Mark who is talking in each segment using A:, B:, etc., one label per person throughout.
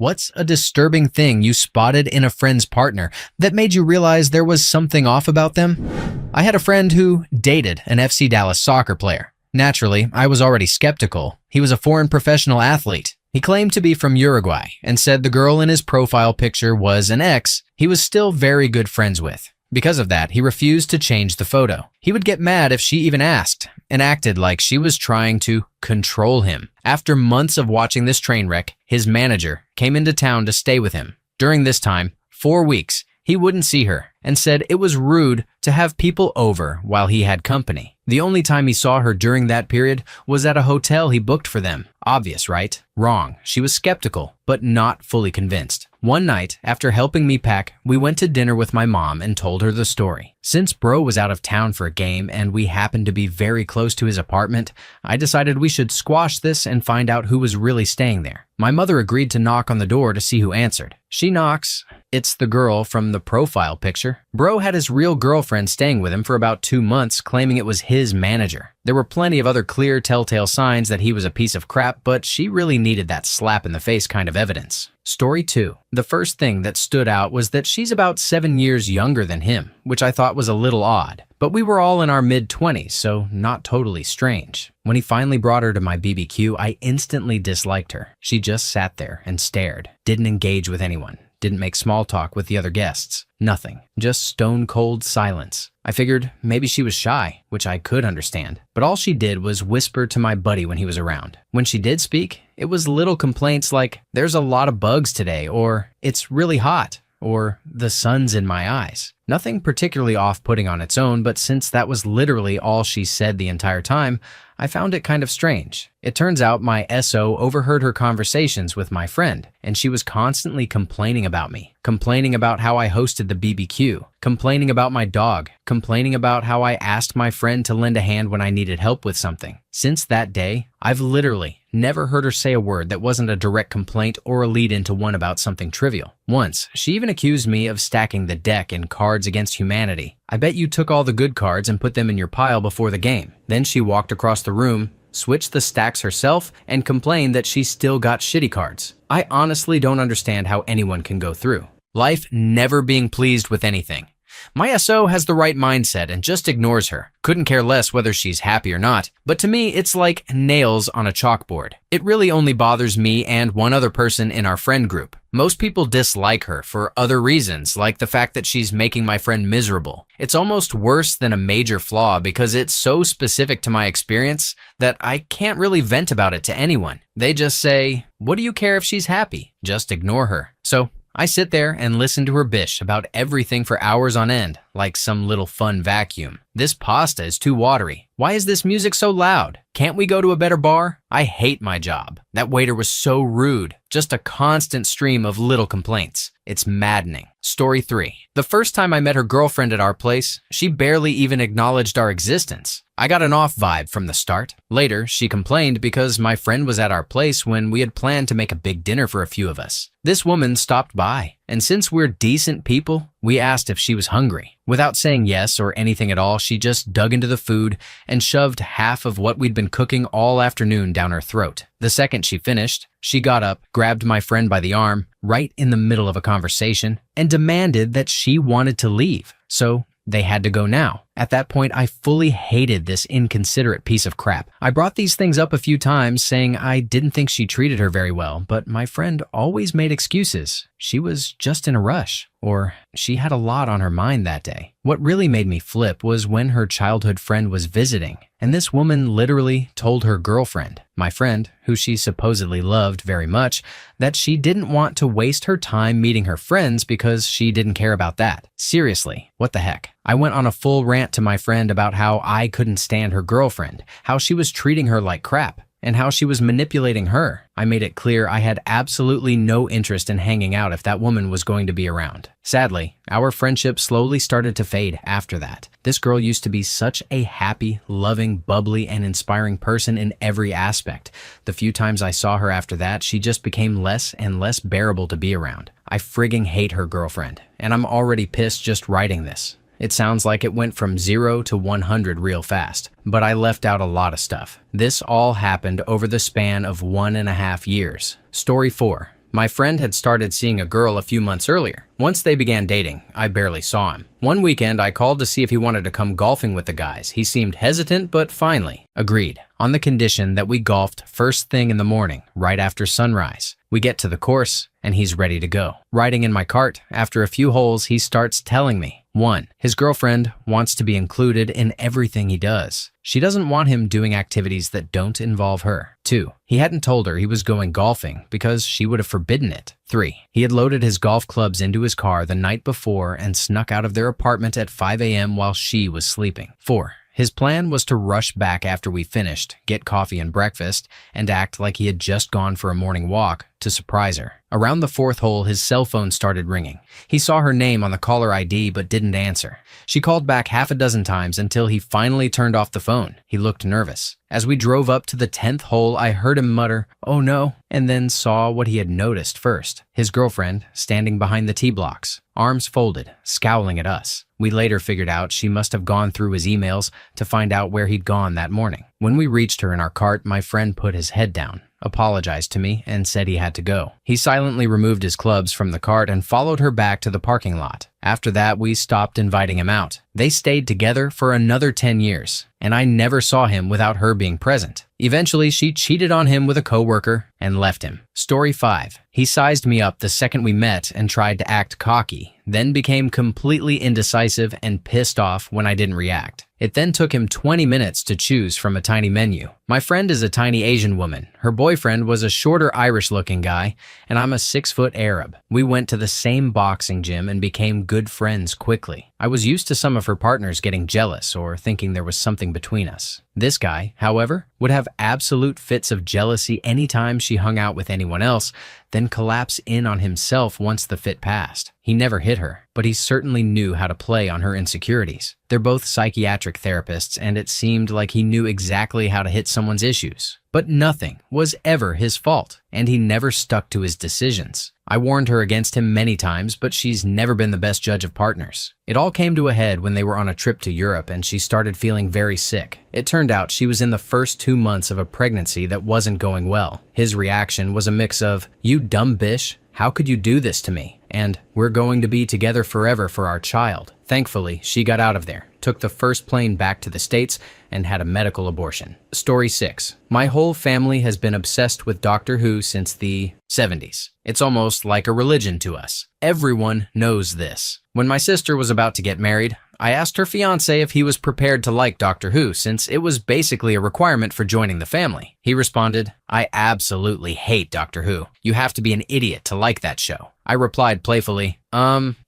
A: What's a disturbing thing you spotted in a friend's partner that made you realize there was something off about them? I had a friend who dated an FC Dallas soccer player. Naturally, I was already skeptical. He was a foreign professional athlete. He claimed to be from Uruguay and said the girl in his profile picture was an ex he was still very good friends with. Because of that, he refused to change the photo. He would get mad if she even asked and acted like she was trying to control him. After months of watching this train wreck, his manager came into town to stay with him. During this time, 4 weeks, he wouldn't see her and said it was rude to have people over while he had company. The only time he saw her during that period was at a hotel he booked for them. Obvious, right? Wrong. She was skeptical, but not fully convinced. One night, after helping me pack, we went to dinner with my mom and told her the story. Since bro was out of town for a game and we happened to be very close to his apartment, I decided we should squash this and find out who was really staying there. My mother agreed to knock on the door to see who answered. She knocks. It's the girl from the profile picture. Bro had his real girlfriend staying with him for about 2 months, claiming it was his manager. There were plenty of other clear telltale signs that he was a piece of crap, but she really needed that slap in the face kind of evidence. Story 2. The first thing that stood out was that she's about 7 years younger than him, which I thought was a little odd. But we were all in our mid-20s, so not totally strange. When he finally brought her to my BBQ, I instantly disliked her. She just sat there and stared, didn't engage with anyone, didn't make small talk with the other guests. Nothing. Just stone-cold silence. I figured maybe she was shy, which I could understand. But all she did was whisper to my buddy when he was around. When she did speak, it was little complaints like, "There's a lot of bugs today," or "It's really hot," or "The sun's in my eyes." Nothing particularly off-putting on its own, but since that was literally all she said the entire time, I found it kind of strange. It turns out my SO overheard her conversations with my friend, and she was constantly complaining about me, complaining about how I hosted the BBQ, complaining about my dog, complaining about how I asked my friend to lend a hand when I needed help with something. Since that day, I've literally never heard her say a word that wasn't a direct complaint or a lead into one about something trivial. Once, she even accused me of stacking the deck in Cards Against Humanity. "I bet you took all the good cards and put them in your pile before the game." Then she walked across the room, switched the stacks herself, and complained that she still got shitty cards. I honestly don't understand how anyone can go through life never being pleased with anything. My SO has the right mindset and just ignores her. Couldn't care less whether she's happy or not. But to me, it's like nails on a chalkboard. It really only bothers me and one other person in our friend group. Most people dislike her for other reasons, like the fact that she's making my friend miserable. It's almost worse than a major flaw because it's so specific to my experience that I can't really vent about it to anyone. They just say, "What do you care if she's happy? Just ignore her." So I sit there and listen to her bish about everything for hours on end, like some little fun vacuum. "This pasta is too watery. Why is this music so loud? Can't we go to a better bar?" I hate my job. That waiter was so rude. Just a constant stream of little complaints. It's maddening. Story 3. The first time I met her girlfriend at our place, she barely even acknowledged our existence. I got an off vibe from the start. Later, she complained because my friend was at our place when we had planned to make a big dinner for a few of us. This woman stopped by, and since we're decent people, we asked if she was hungry. Without saying yes or anything at all, she just dug into the food and shoved half of what we'd been cooking all afternoon down her throat. The second she finished, she got up, grabbed my friend by the arm, right in the middle of a conversation, and demanded that she wanted to leave. So they had to go now. At that point, I fully hated this inconsiderate piece of crap. I brought these things up a few times, saying I didn't think she treated her very well, but my friend always made excuses. She was just in a rush, or she had a lot on her mind that day. What really made me flip was when her childhood friend was visiting, and this woman literally told her girlfriend, my friend, who she supposedly loved very much, that she didn't want to waste her time meeting her friends because she didn't care about that. Seriously, what the heck? I went on a full rant to my friend about how I couldn't stand her girlfriend, how she was treating her like crap, and how she was manipulating her. I made it clear I had absolutely no interest in hanging out if that woman was going to be around. Sadly, our friendship slowly started to fade after that. This girl used to be such a happy, loving, bubbly, and inspiring person in every aspect. The few times I saw her after that, she just became less and less bearable to be around. I frigging hate her girlfriend, and I'm already pissed just writing this. It sounds like it went from 0 to 100 real fast, but I left out a lot of stuff. This all happened over the span of 1.5 years. Story 4. My friend had started seeing a girl a few months earlier. Once they began dating, I barely saw him. One weekend, I called to see if he wanted to come golfing with the guys. He seemed hesitant, but finally agreed, on the condition that we golfed first thing in the morning, right after sunrise. We get to the course, and he's ready to go. Riding in my cart, after a few holes, he starts telling me, 1. His girlfriend wants to be included in everything he does. She doesn't want him doing activities that don't involve her. 2. He hadn't told her he was going golfing because she would have forbidden it. 3. He had loaded his golf clubs into his car the night before and snuck out of their apartment at 5 a.m. while she was sleeping. 4. His plan was to rush back after we finished, get coffee and breakfast, and act like he had just gone for a morning walk to surprise her. Around the 4th hole, his cell phone started ringing. He saw her name on the caller ID but didn't answer. She called back half a dozen times until he finally turned off the phone. He looked nervous. As we drove up to the 10th hole, I heard him mutter, "Oh no," and then saw what he had noticed first. His girlfriend, standing behind the tee blocks, arms folded, scowling at us. We later figured out she must have gone through his emails to find out where he'd gone that morning. When we reached her in our cart, my friend put his head down, apologized to me, and said he had to go. He silently removed his clubs from the cart and followed her back to the parking lot. After that, we stopped inviting him out. They stayed together for another 10 years, and I never saw him without her being present. Eventually, she cheated on him with a coworker and left him. Story 5. He sized me up the second we met and tried to act cocky, then became completely indecisive and pissed off when I didn't react. It then took him 20 minutes to choose from a tiny menu. My friend is a tiny Asian woman. Her boyfriend was a shorter Irish-looking guy, and I'm a 6-foot Arab. We went to the same boxing gym and became good friends quickly. I was used to some of her partners getting jealous or thinking there was something between us. This guy, however, would have absolute fits of jealousy anytime she hung out with anyone else, then collapse in on himself once the fit passed. He never hit her, but he certainly knew how to play on her insecurities. They're both psychiatric therapists, and it seemed like he knew exactly how to hit someone's issues. But nothing was ever his fault, and he never stuck to his decisions. I warned her against him many times, but she's never been the best judge of partners. It all came to a head when they were on a trip to Europe and she started feeling very sick. It turned out she was in the first 2 months of a pregnancy that wasn't going well. His reaction was a mix of, "You dumb bitch, how could you do this to me?" and "We're going to be together forever for our child." Thankfully, she got out of there, took the first plane back to the States, and had a medical abortion. Story 6. My whole family has been obsessed with Doctor Who since the 70s. It's almost like a religion to us. Everyone knows this. When my sister was about to get married, I asked her fiancé if he was prepared to like Doctor Who since it was basically a requirement for joining the family. He responded, "I absolutely hate Doctor Who. You have to be an idiot to like that show." I replied playfully,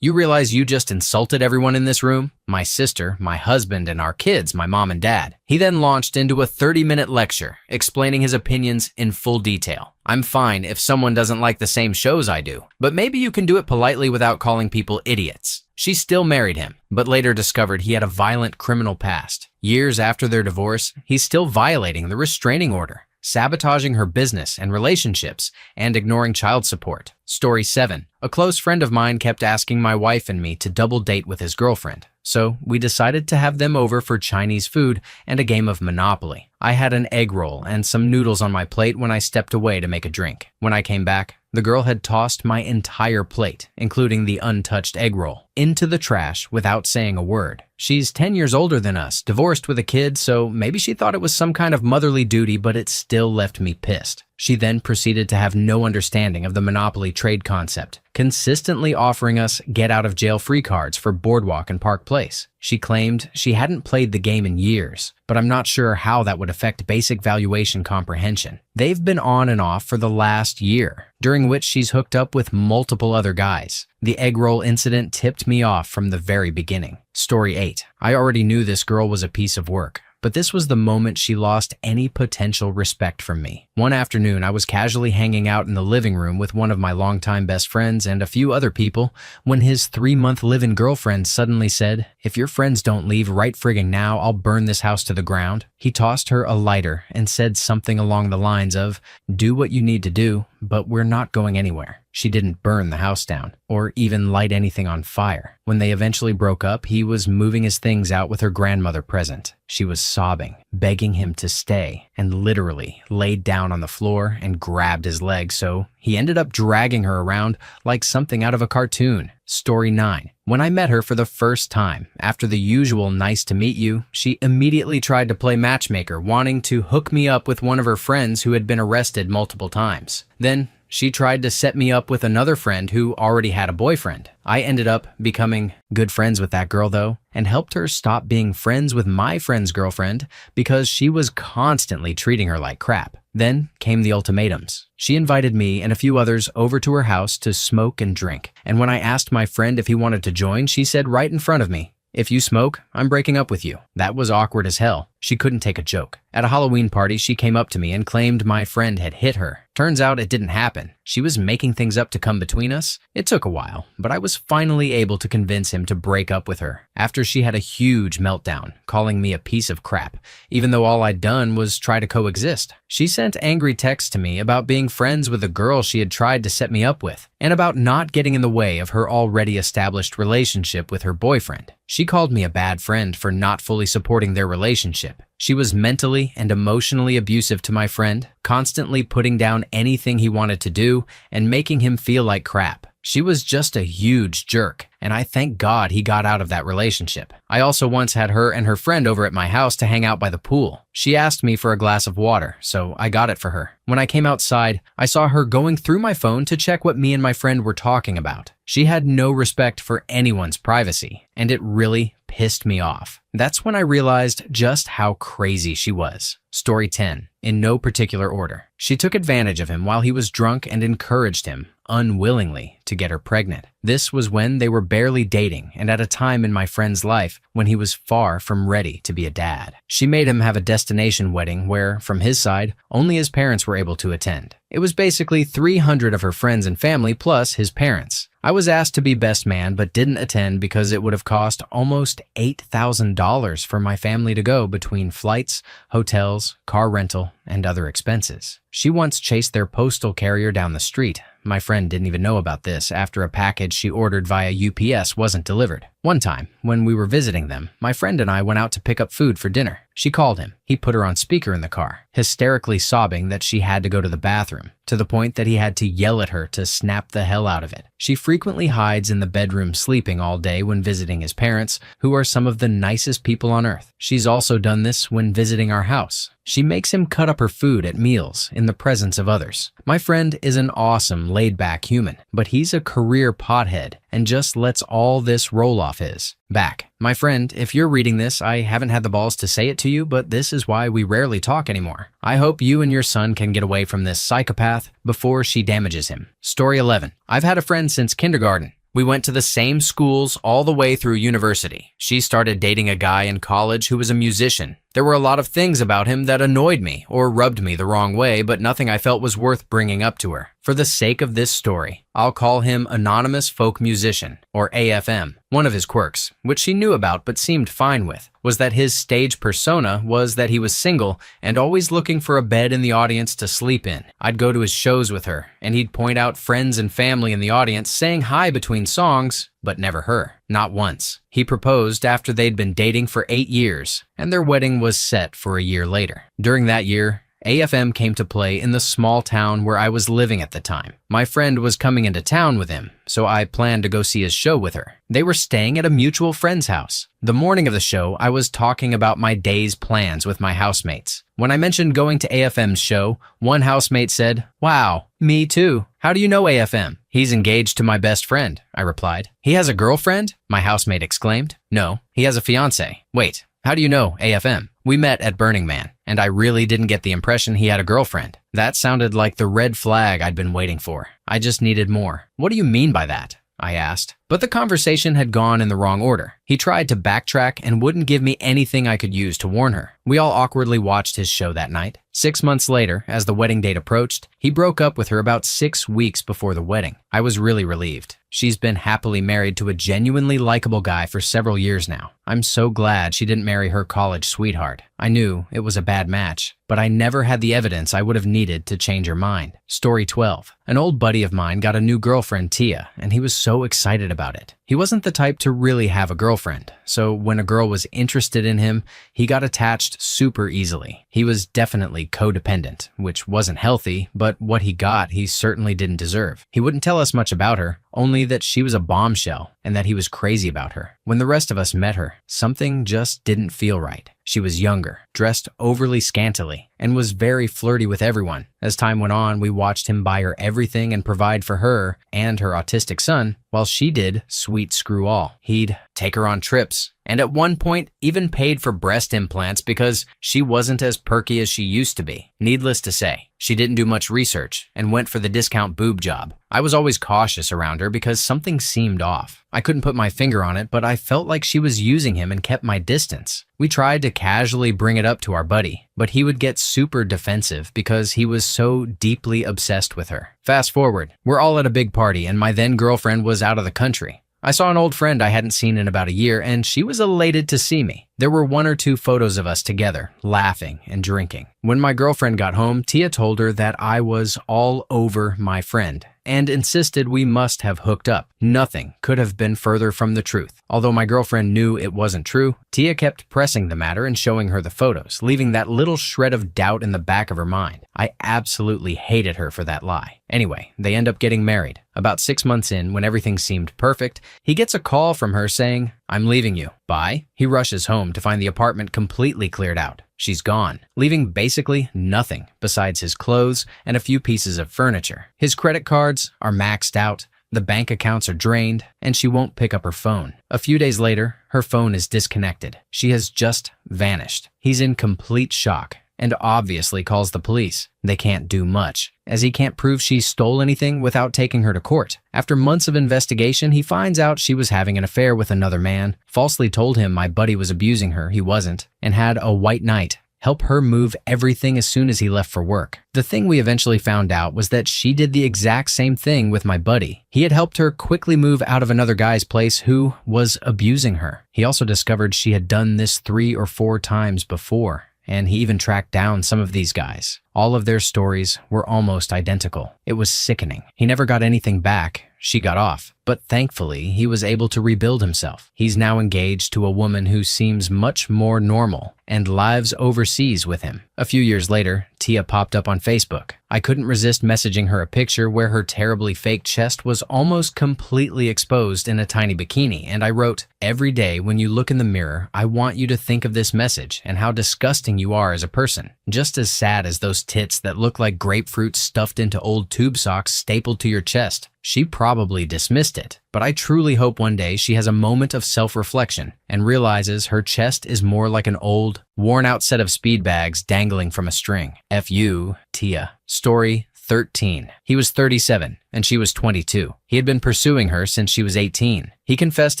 A: you realize you just insulted everyone in this room? My sister, my husband, and our kids, my mom and dad." He then launched into a 30-minute lecture, explaining his opinions in full detail. I'm fine if someone doesn't like the same shows I do, but maybe you can do it politely without calling people idiots. She still married him, but later discovered he had a violent criminal past. Years after their divorce, he's still violating the restraining order, sabotaging her business and relationships, and ignoring child support. Story 7. A close friend of mine kept asking my wife and me to double date with his girlfriend, so we decided to have them over for Chinese food and a game of Monopoly. I had an egg roll and some noodles on my plate when I stepped away to make a drink. When I came back, the girl had tossed my entire plate, including the untouched egg roll, into the trash without saying a word. She's 10 years older than us, divorced with a kid, so maybe she thought it was some kind of motherly duty, but it still left me pissed. She then proceeded to have no understanding of the Monopoly trade concept, consistently offering us get-out-of-jail-free cards for Boardwalk and Park Place. She claimed she hadn't played the game in years, but I'm not sure how that would affect basic valuation comprehension. They've been on and off for the last year, during which she's hooked up with multiple other guys. The egg roll incident tipped me off from the very beginning. Story 8. I already knew this girl was a piece of work, but this was the moment she lost any potential respect from me. One afternoon, I was casually hanging out in the living room with one of my longtime best friends and a few other people when his 3-month live-in girlfriend suddenly said, "If your friends don't leave right frigging now, I'll burn this house to the ground." He tossed her a lighter and said something along the lines of, "Do what you need to do, but we're not going anywhere." She didn't burn the house down or even light anything on fire. When they eventually broke up, he was moving his things out with her grandmother present. She was sobbing, begging him to stay, and literally laid down on the floor and grabbed his leg, so he ended up dragging her around like something out of a cartoon. Story 9. When I met her for the first time, after the usual nice to meet you, she immediately tried to play matchmaker, wanting to hook me up with one of her friends who had been arrested multiple times. Then she tried to set me up with another friend who already had a boyfriend. I ended up becoming good friends with that girl though, and helped her stop being friends with my friend's girlfriend because she was constantly treating her like crap. Then came the ultimatums. She invited me and a few others over to her house to smoke and drink. And when I asked my friend if he wanted to join, she said right in front of me, "If you smoke, I'm breaking up with you." That was awkward as hell. She couldn't take a joke. At a Halloween party, she came up to me and claimed my friend had hit her. Turns out it didn't happen. She was making things up to come between us. It took a while, but I was finally able to convince him to break up with her after she had a huge meltdown, calling me a piece of crap, even though all I'd done was try to coexist. She sent angry texts to me about being friends with a girl she had tried to set me up with, and about not getting in the way of her already established relationship with her boyfriend. She called me a bad friend for not fully supporting their relationship. She was mentally and emotionally abusive to my friend, constantly putting down anything he wanted to do and making him feel like crap. She was just a huge jerk, and I thank God he got out of that relationship. I also once had her and her friend over at my house to hang out by the pool. She asked me for a glass of water, so I got it for her. When I came outside, I saw her going through my phone to check what me and my friend were talking about. She had no respect for anyone's privacy, and it really pissed me off. That's when I realized just how crazy she was. Story 10. In no particular order. She took advantage of him while he was drunk and encouraged him, unwillingly, to get her pregnant. This was when they were barely dating and at a time in my friend's life when he was far from ready to be a dad. She made him have a destination wedding where, from his side, only his parents were able to attend. It was basically 300 of her friends and family plus his parents. I was asked to be best man but didn't attend because it would have cost almost $8,000 for my family to go between flights, hotels, car rental, and other expenses. She once chased their postal carrier down the street. My friend didn't even know about this after a package she ordered via UPS wasn't delivered. One time, when we were visiting them, my friend and I went out to pick up food for dinner. She called him. He put her on speaker in the car, hysterically sobbing that she had to go to the bathroom, to the point that he had to yell at her to snap the hell out of it. She frequently hides in the bedroom sleeping all day when visiting his parents, who are some of the nicest people on earth. She's also done this when visiting our house. She makes him cut up her food at meals in the presence of others. My friend is an awesome, laid-back human, but he's a career pothead and just lets all this roll off his back. My friend, if you're reading this, I haven't had the balls to say it to you, but this is why we rarely talk anymore. I hope you and your son can get away from this psychopath before she damages him. Story 11. I've had a friend since kindergarten. We went to the same schools all the way through university. She started dating a guy in college who was a musician. There were a lot of things about him that annoyed me or rubbed me the wrong way, but nothing I felt was worth bringing up to her. For the sake of this story, I'll call him Anonymous Folk Musician, or AFM. One of his quirks, which she knew about but seemed fine with, was that his stage persona was that he was single and always looking for a bed in the audience to sleep in. I'd go to his shows with her, and he'd point out friends and family in the audience saying hi between songs, but never her. Not once. He proposed after they'd been dating for 8 years, and their wedding was set for a year later. During that year, AFM came to play in the small town where I was living at the time. My friend was coming into town with him, so I planned to go see his show with her. They were staying at a mutual friend's house. The morning of the show, I was talking about my day's plans with my housemates. When I mentioned going to AFM's show, one housemate said, "Wow, me too. How do you know AFM?" "He's engaged to my best friend," I replied. "He has a girlfriend?" my housemate exclaimed. "No, he has a fiance." "Wait, how do you know AFM?" "We met at Burning Man, and I really didn't get the impression he had a girlfriend." That sounded like the red flag I'd been waiting for. I just needed more. "What do you mean by that?" I asked. But the conversation had gone in the wrong order. He tried to backtrack and wouldn't give me anything I could use to warn her. We all awkwardly watched his show that night. 6 months later, as the wedding date approached, he broke up with her about 6 weeks before the wedding. I was really relieved. She's been happily married to a genuinely likable guy for several years now. I'm so glad she didn't marry her college sweetheart. I knew it was a bad match, but I never had the evidence I would have needed to change her mind. Story 12. An old buddy of mine got a new girlfriend, Tia, and he was so excited about it. He wasn't the type to really have a girlfriend, so when a girl was interested in him, he got attached super easily. He was definitely codependent, which wasn't healthy, but what he got he certainly didn't deserve. He wouldn't tell us much about her, only that she was a bombshell and that he was crazy about her. When the rest of us met her, something just didn't feel right. She was younger, dressed overly scantily, and was very flirty with everyone. As time went on, we watched him buy her everything and provide for her and her autistic son, while she did sweet screw all. He'd take her on trips, and at one point even paid for breast implants because she wasn't as perky as she used to be. Needless to say, she didn't do much research and went for the discount boob job. I was always cautious around her because something seemed off. I couldn't put my finger on it, but I felt like she was using him and kept my distance. We tried to casually bring it up to our buddy, but he would get super defensive because he was so deeply obsessed with her. Fast forward, we're all at a big party and my then girlfriend was out of the country. I saw an old friend I hadn't seen in about a year, and she was elated to see me. There were 1 or 2 photos of us together, laughing and drinking. When my girlfriend got home, Tia told her that I was all over my friend and insisted we must have hooked up. Nothing could have been further from the truth. Although my girlfriend knew it wasn't true, Tia kept pressing the matter and showing her the photos, leaving that little shred of doubt in the back of her mind. I absolutely hated her for that lie. Anyway, they end up getting married. About 6 months in, when everything seemed perfect, he gets a call from her saying, "I'm leaving you. Bye." He rushes home to find the apartment completely cleared out. She's gone, leaving basically nothing besides his clothes and a few pieces of furniture. His credit cards are maxed out, the bank accounts are drained, and she won't pick up her phone. A few days later, her phone is disconnected. She has just vanished. He's in complete shock and obviously calls the police. They can't do much, as he can't prove she stole anything without taking her to court. After months of investigation, he finds out she was having an affair with another man, falsely told him my buddy was abusing her, he wasn't, and had a white knight help her move everything as soon as he left for work. The thing we eventually found out was that she did the exact same thing with my buddy. He had helped her quickly move out of another guy's place who was abusing her. He also discovered she had done this 3 or 4 times before, and he even tracked down some of these guys. All of their stories were almost identical. It was sickening. He never got anything back. She got off, but thankfully he was able to rebuild himself. He's now engaged to a woman who seems much more normal and lives overseas with him. A few years later, Tia popped up on Facebook. I couldn't resist messaging her a picture where her terribly fake chest was almost completely exposed in a tiny bikini, and I wrote, "Every day when you look in the mirror, I want you to think of this message and how disgusting you are as a person. Just as sad as those tits that look like grapefruit stuffed into old tube socks stapled to your chest." She probably dismissed it, but I truly hope one day she has a moment of self-reflection and realizes her chest is more like an old, worn-out set of speed bags dangling from a string. F you, Tia. Story 13. He was 37 and she was 22. He had been pursuing her since she was 18. He confessed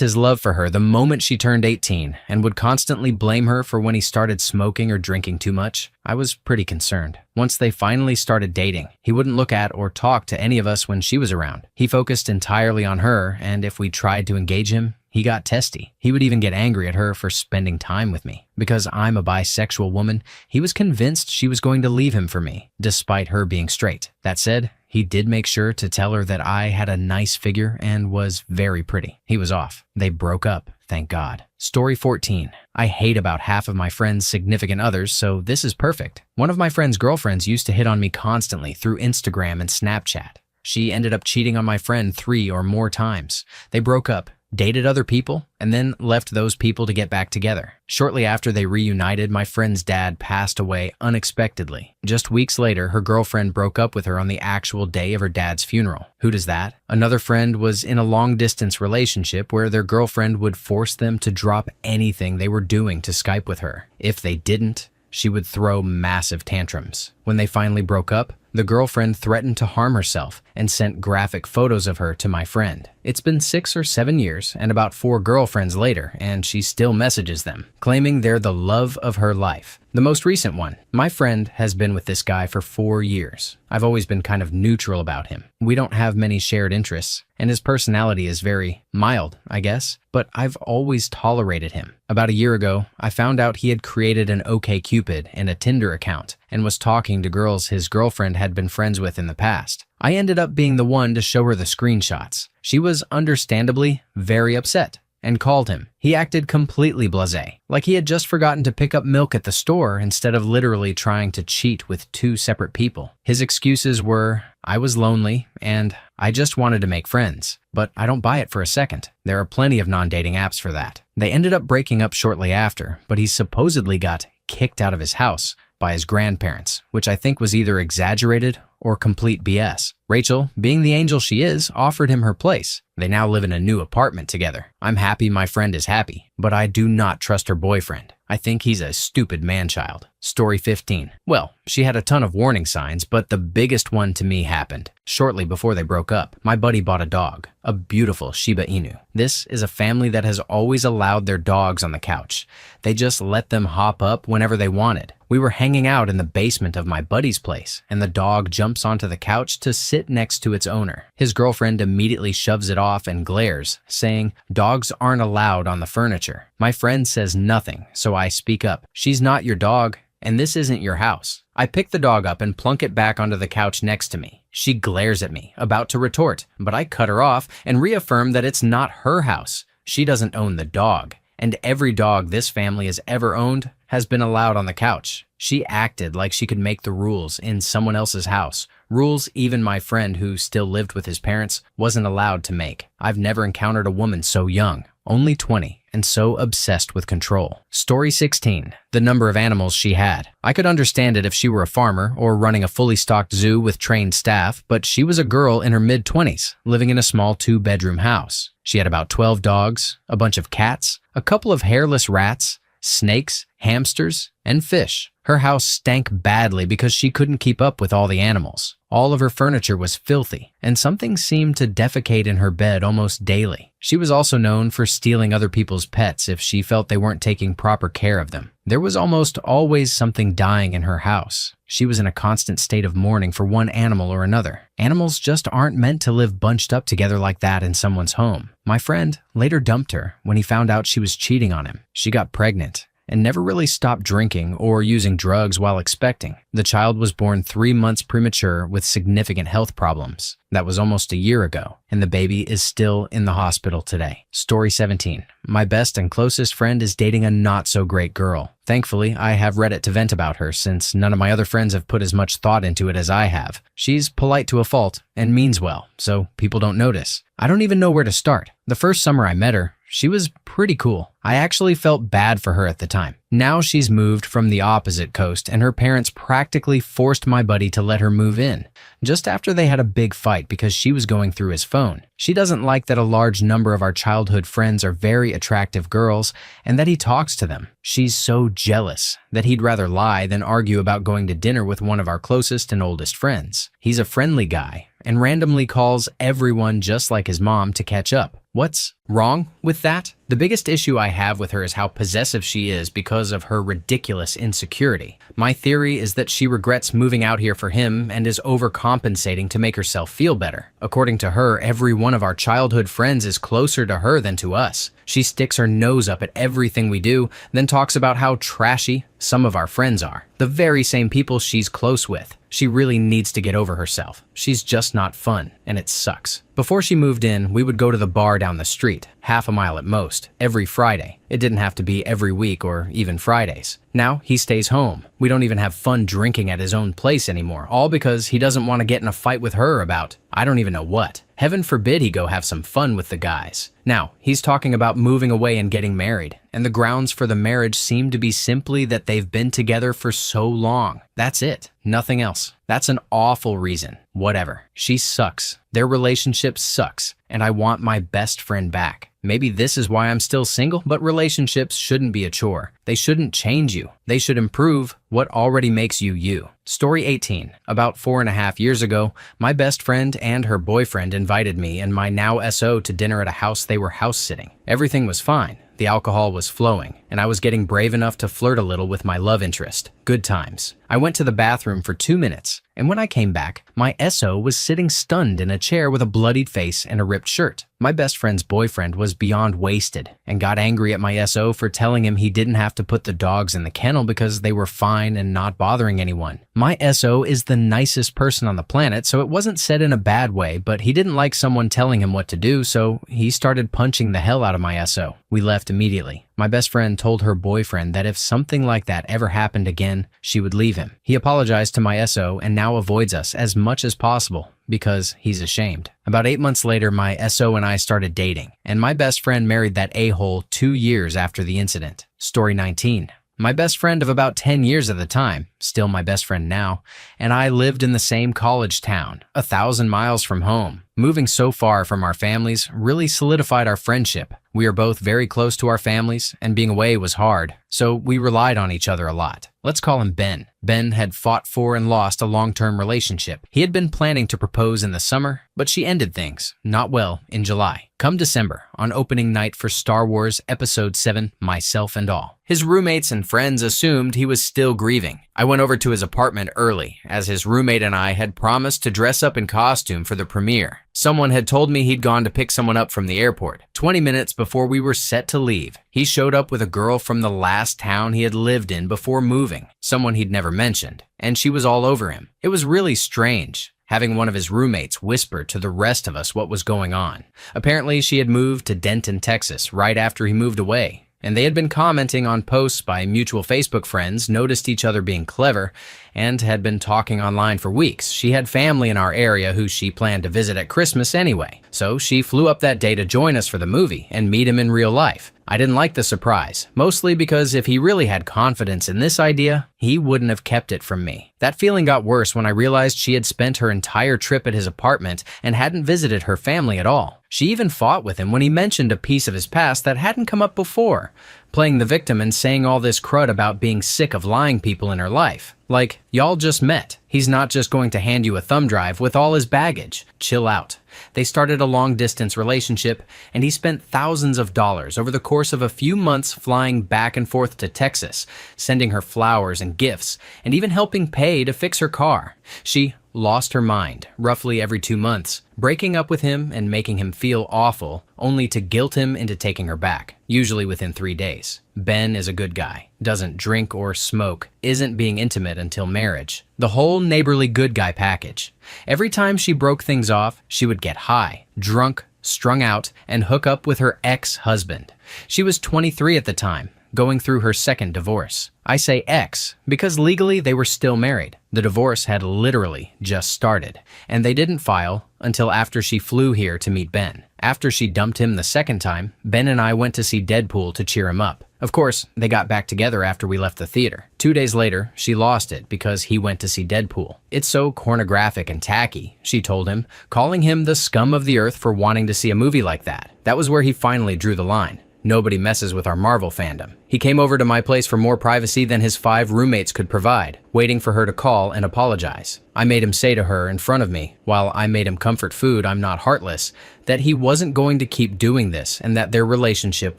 A: his love for her the moment she turned 18 and would constantly blame her for when he started smoking or drinking too much. I was pretty concerned. Once they finally started dating, he wouldn't look at or talk to any of us when she was around. He focused entirely on her, and if we tried to engage him, he got testy. He would even get angry at her for spending time with me. Because I'm a bisexual woman, he was convinced she was going to leave him for me, despite her being straight. That said, he did make sure to tell her that I had a nice figure and was very pretty. He was off. They broke up, thank God. Story 14. I hate about half of my friends' significant others, so this is perfect. One of my friend's girlfriends used to hit on me constantly through Instagram and Snapchat. She ended up cheating on my friend 3 or more times. They broke up, dated other people, and then left those people to get back together. Shortly after they reunited, my friend's dad passed away unexpectedly. Just weeks later, her girlfriend broke up with her on the actual day of her dad's funeral. Who does that? Another friend was in a long-distance relationship where their girlfriend would force them to drop anything they were doing to Skype with her. If they didn't, she would throw massive tantrums. When they finally broke up, the girlfriend threatened to harm herself and sent graphic photos of her to my friend. It's been 6 or 7 years and about 4 girlfriends later, and she still messages them, claiming they're the love of her life. The most recent one, my friend has been with this guy for 4 years. I've always been kind of neutral about him. We don't have many shared interests, and his personality is very mild, I guess, but I've always tolerated him. About a year ago, I found out he had created an OkCupid and a Tinder account and was talking to girls his girlfriend had been friends with in the past. I ended up being the one to show her the screenshots. She was understandably very upset and called him. He acted completely blasé, like he had just forgotten to pick up milk at the store instead of literally trying to cheat with 2 separate people. His excuses were, I was lonely and I just wanted to make friends. But I don't buy it for a second. There are plenty of non-dating apps for that. They ended up breaking up shortly after, but he supposedly got kicked out of his house by his grandparents, which I think was either exaggerated or complete BS. Rachel, being the angel she is, offered him her place. They now live in a new apartment together. I'm happy my friend is happy, but I do not trust her boyfriend. I think he's a stupid man-child. Story 15. Well, she had a ton of warning signs, but the biggest one to me happened. Shortly before they broke up, my buddy bought a dog, a beautiful Shiba Inu. This is a family that has always allowed their dogs on the couch. They just let them hop up whenever they wanted. We were hanging out in the basement of my buddy's place, and the dog jumps onto the couch to sit next to its owner. His girlfriend immediately shoves it off and glares, saying, "Dogs aren't allowed on the furniture." My friend says nothing, so I speak up. "She's not your dog, and this isn't your house." I pick the dog up and plunk it back onto the couch next to me. She glares at me, about to retort, but I cut her off and reaffirm that it's not her house. She doesn't own the dog, and every dog this family has ever owned has been allowed on the couch. She acted like she could make the rules in someone else's house, rules even my friend who still lived with his parents wasn't allowed to make. I've never encountered a woman so young, only 20, and so obsessed with control. Story 16. The number of animals she had. I could understand it if she were a farmer or running a fully stocked zoo with trained staff, but she was a girl in her mid-20s, living in a small 2-bedroom house. She had about 12 dogs, a bunch of cats, a couple of hairless rats, snakes, hamsters, and fish. Her house stank badly because she couldn't keep up with all the animals. All of her furniture was filthy, and something seemed to defecate in her bed almost daily. She was also known for stealing other people's pets if she felt they weren't taking proper care of them. There was almost always something dying in her house. She was in a constant state of mourning for one animal or another. Animals just aren't meant to live bunched up together like that in someone's home. My friend later dumped her when he found out she was cheating on him. She got pregnant and never really stopped drinking or using drugs while expecting. The child was born 3 months premature with significant health problems. That was almost a year ago, and the baby is still in the hospital today. Story 17. My best and closest friend is dating a not-so-great girl. Thankfully, I have Reddit to vent about her since none of my other friends have put as much thought into it as I have. She's polite to a fault and means well, so people don't notice. I don't even know where to start. The first summer I met her, she was pretty cool. I actually felt bad for her at the time. Now she's moved from the opposite coast, and her parents practically forced my buddy to let her move in, just after they had a big fight because she was going through his phone. She doesn't like that a large number of our childhood friends are very attractive girls and that he talks to them. She's so jealous that he'd rather lie than argue about going to dinner with one of our closest and oldest friends. He's a friendly guy and randomly calls everyone just like his mom to catch up. What's wrong with that? The biggest issue I have with her is how possessive she is because of her ridiculous insecurity. My theory is that she regrets moving out here for him and is overcompensating to make herself feel better. According to her, every one of our childhood friends is closer to her than to us. She sticks her nose up at everything we do, then talks about how trashy some of our friends are. The very same people she's close with. She really needs to get over herself. She's just not fun, and it sucks. Before she moved in, we would go to the bar down the street, half a mile at most, every Friday. It didn't have to be every week or even Fridays. Now, he stays home. We don't even have fun drinking at his own place anymore, all because he doesn't want to get in a fight with her about, I don't even know what. Heaven forbid he go have some fun with the guys. Now, he's talking about moving away and getting married, and the grounds for the marriage seem to be simply that they've been together for so long. That's it. Nothing else. That's an awful reason. Whatever. She sucks. Their relationship sucks, and I want my best friend back. Maybe this is why I'm still single, but relationships shouldn't be a chore. They shouldn't change you. They should improve, What already makes you you? Story 18. About 4.5 years ago, my best friend and her boyfriend invited me and my now SO to dinner at a house they were house sitting. Everything was fine. The alcohol was flowing, and I was getting brave enough to flirt a little with my love interest. Good times. I went to the bathroom for 2 minutes, and when I came back, my SO was sitting stunned in a chair with a bloodied face and a ripped shirt. My best friend's boyfriend was beyond wasted and got angry at my SO for telling him he didn't have to put the dogs in the kennel because they were fine and not bothering anyone. My SO is the nicest person on the planet, so it wasn't said in a bad way, but he didn't like someone telling him what to do, so he started punching the hell out of my SO. We left immediately. My best friend told her boyfriend that if something like that ever happened again, she would leave him. He apologized to my SO and now avoids us as much as possible because he's ashamed. About 8 months later, my SO and I started dating, and my best friend married that a-hole 2 years after the incident. Story 19. My best friend of about 10 years at the time, still my best friend now, and I lived in the same college town, 1,000 miles from home. Moving so far from our families really solidified our friendship. We are both very close to our families, and being away was hard, so we relied on each other a lot. Let's call him Ben. Ben had fought for and lost a long-term relationship. He had been planning to propose in the summer, but she ended things, not well, in July. Come December, on opening night for Star Wars Episode 7, Myself and All. His roommates and friends assumed he was still grieving. I went over to his apartment early, as his roommate and I had promised to dress up in costume for the premiere. Someone had told me he'd gone to pick someone up from the airport. 20 minutes before we were set to leave, he showed up with a girl from the last town he had lived in before moving, someone he'd never mentioned, and she was all over him. It was really strange, having one of his roommates whisper to the rest of us what was going on. Apparently, she had moved to Denton, Texas, right after he moved away, and they had been commenting on posts by mutual Facebook friends, noticed each other being clever, and had been talking online for weeks. She had family in our area who she planned to visit at Christmas anyway, so she flew up that day to join us for the movie and meet him in real life. I didn't like the surprise, mostly because if he really had confidence in this idea, he wouldn't have kept it from me. That feeling got worse when I realized she had spent her entire trip at his apartment and hadn't visited her family at all. She even fought with him when he mentioned a piece of his past that hadn't come up before, playing the victim and saying all this crud about being sick of lying people in her life. Like, y'all just met. He's not just going to hand you a thumb drive with all his baggage. Chill out. They started a long-distance relationship, and he spent thousands of dollars over the course of a few months flying back and forth to Texas, sending her flowers and gifts, and even helping pay to fix her car. She lost her mind roughly every 2 months, breaking up with him and making him feel awful, only to guilt him into taking her back, usually within 3 days. Ben is a good guy, doesn't drink or smoke, isn't being intimate until marriage. The whole neighborly good guy package. Every time she broke things off, she would get high, drunk, strung out, and hook up with her ex-husband. She was 23 at the time, going through her second divorce. I say ex because legally they were still married. The divorce had literally just started, and they didn't file until after she flew here to meet Ben. After she dumped him the second time, Ben and I went to see Deadpool to cheer him up. Of course, they got back together after we left the theater. 2 days later, she lost it because he went to see Deadpool. It's so pornographic and tacky, she told him, calling him the scum of the earth for wanting to see a movie like that. That was where he finally drew the line. Nobody messes with our Marvel fandom. He came over to my place for more privacy than his 5 roommates could provide, waiting for her to call and apologize. I made him say to her in front of me, while I made him comfort food, I'm not heartless, that he wasn't going to keep doing this and that their relationship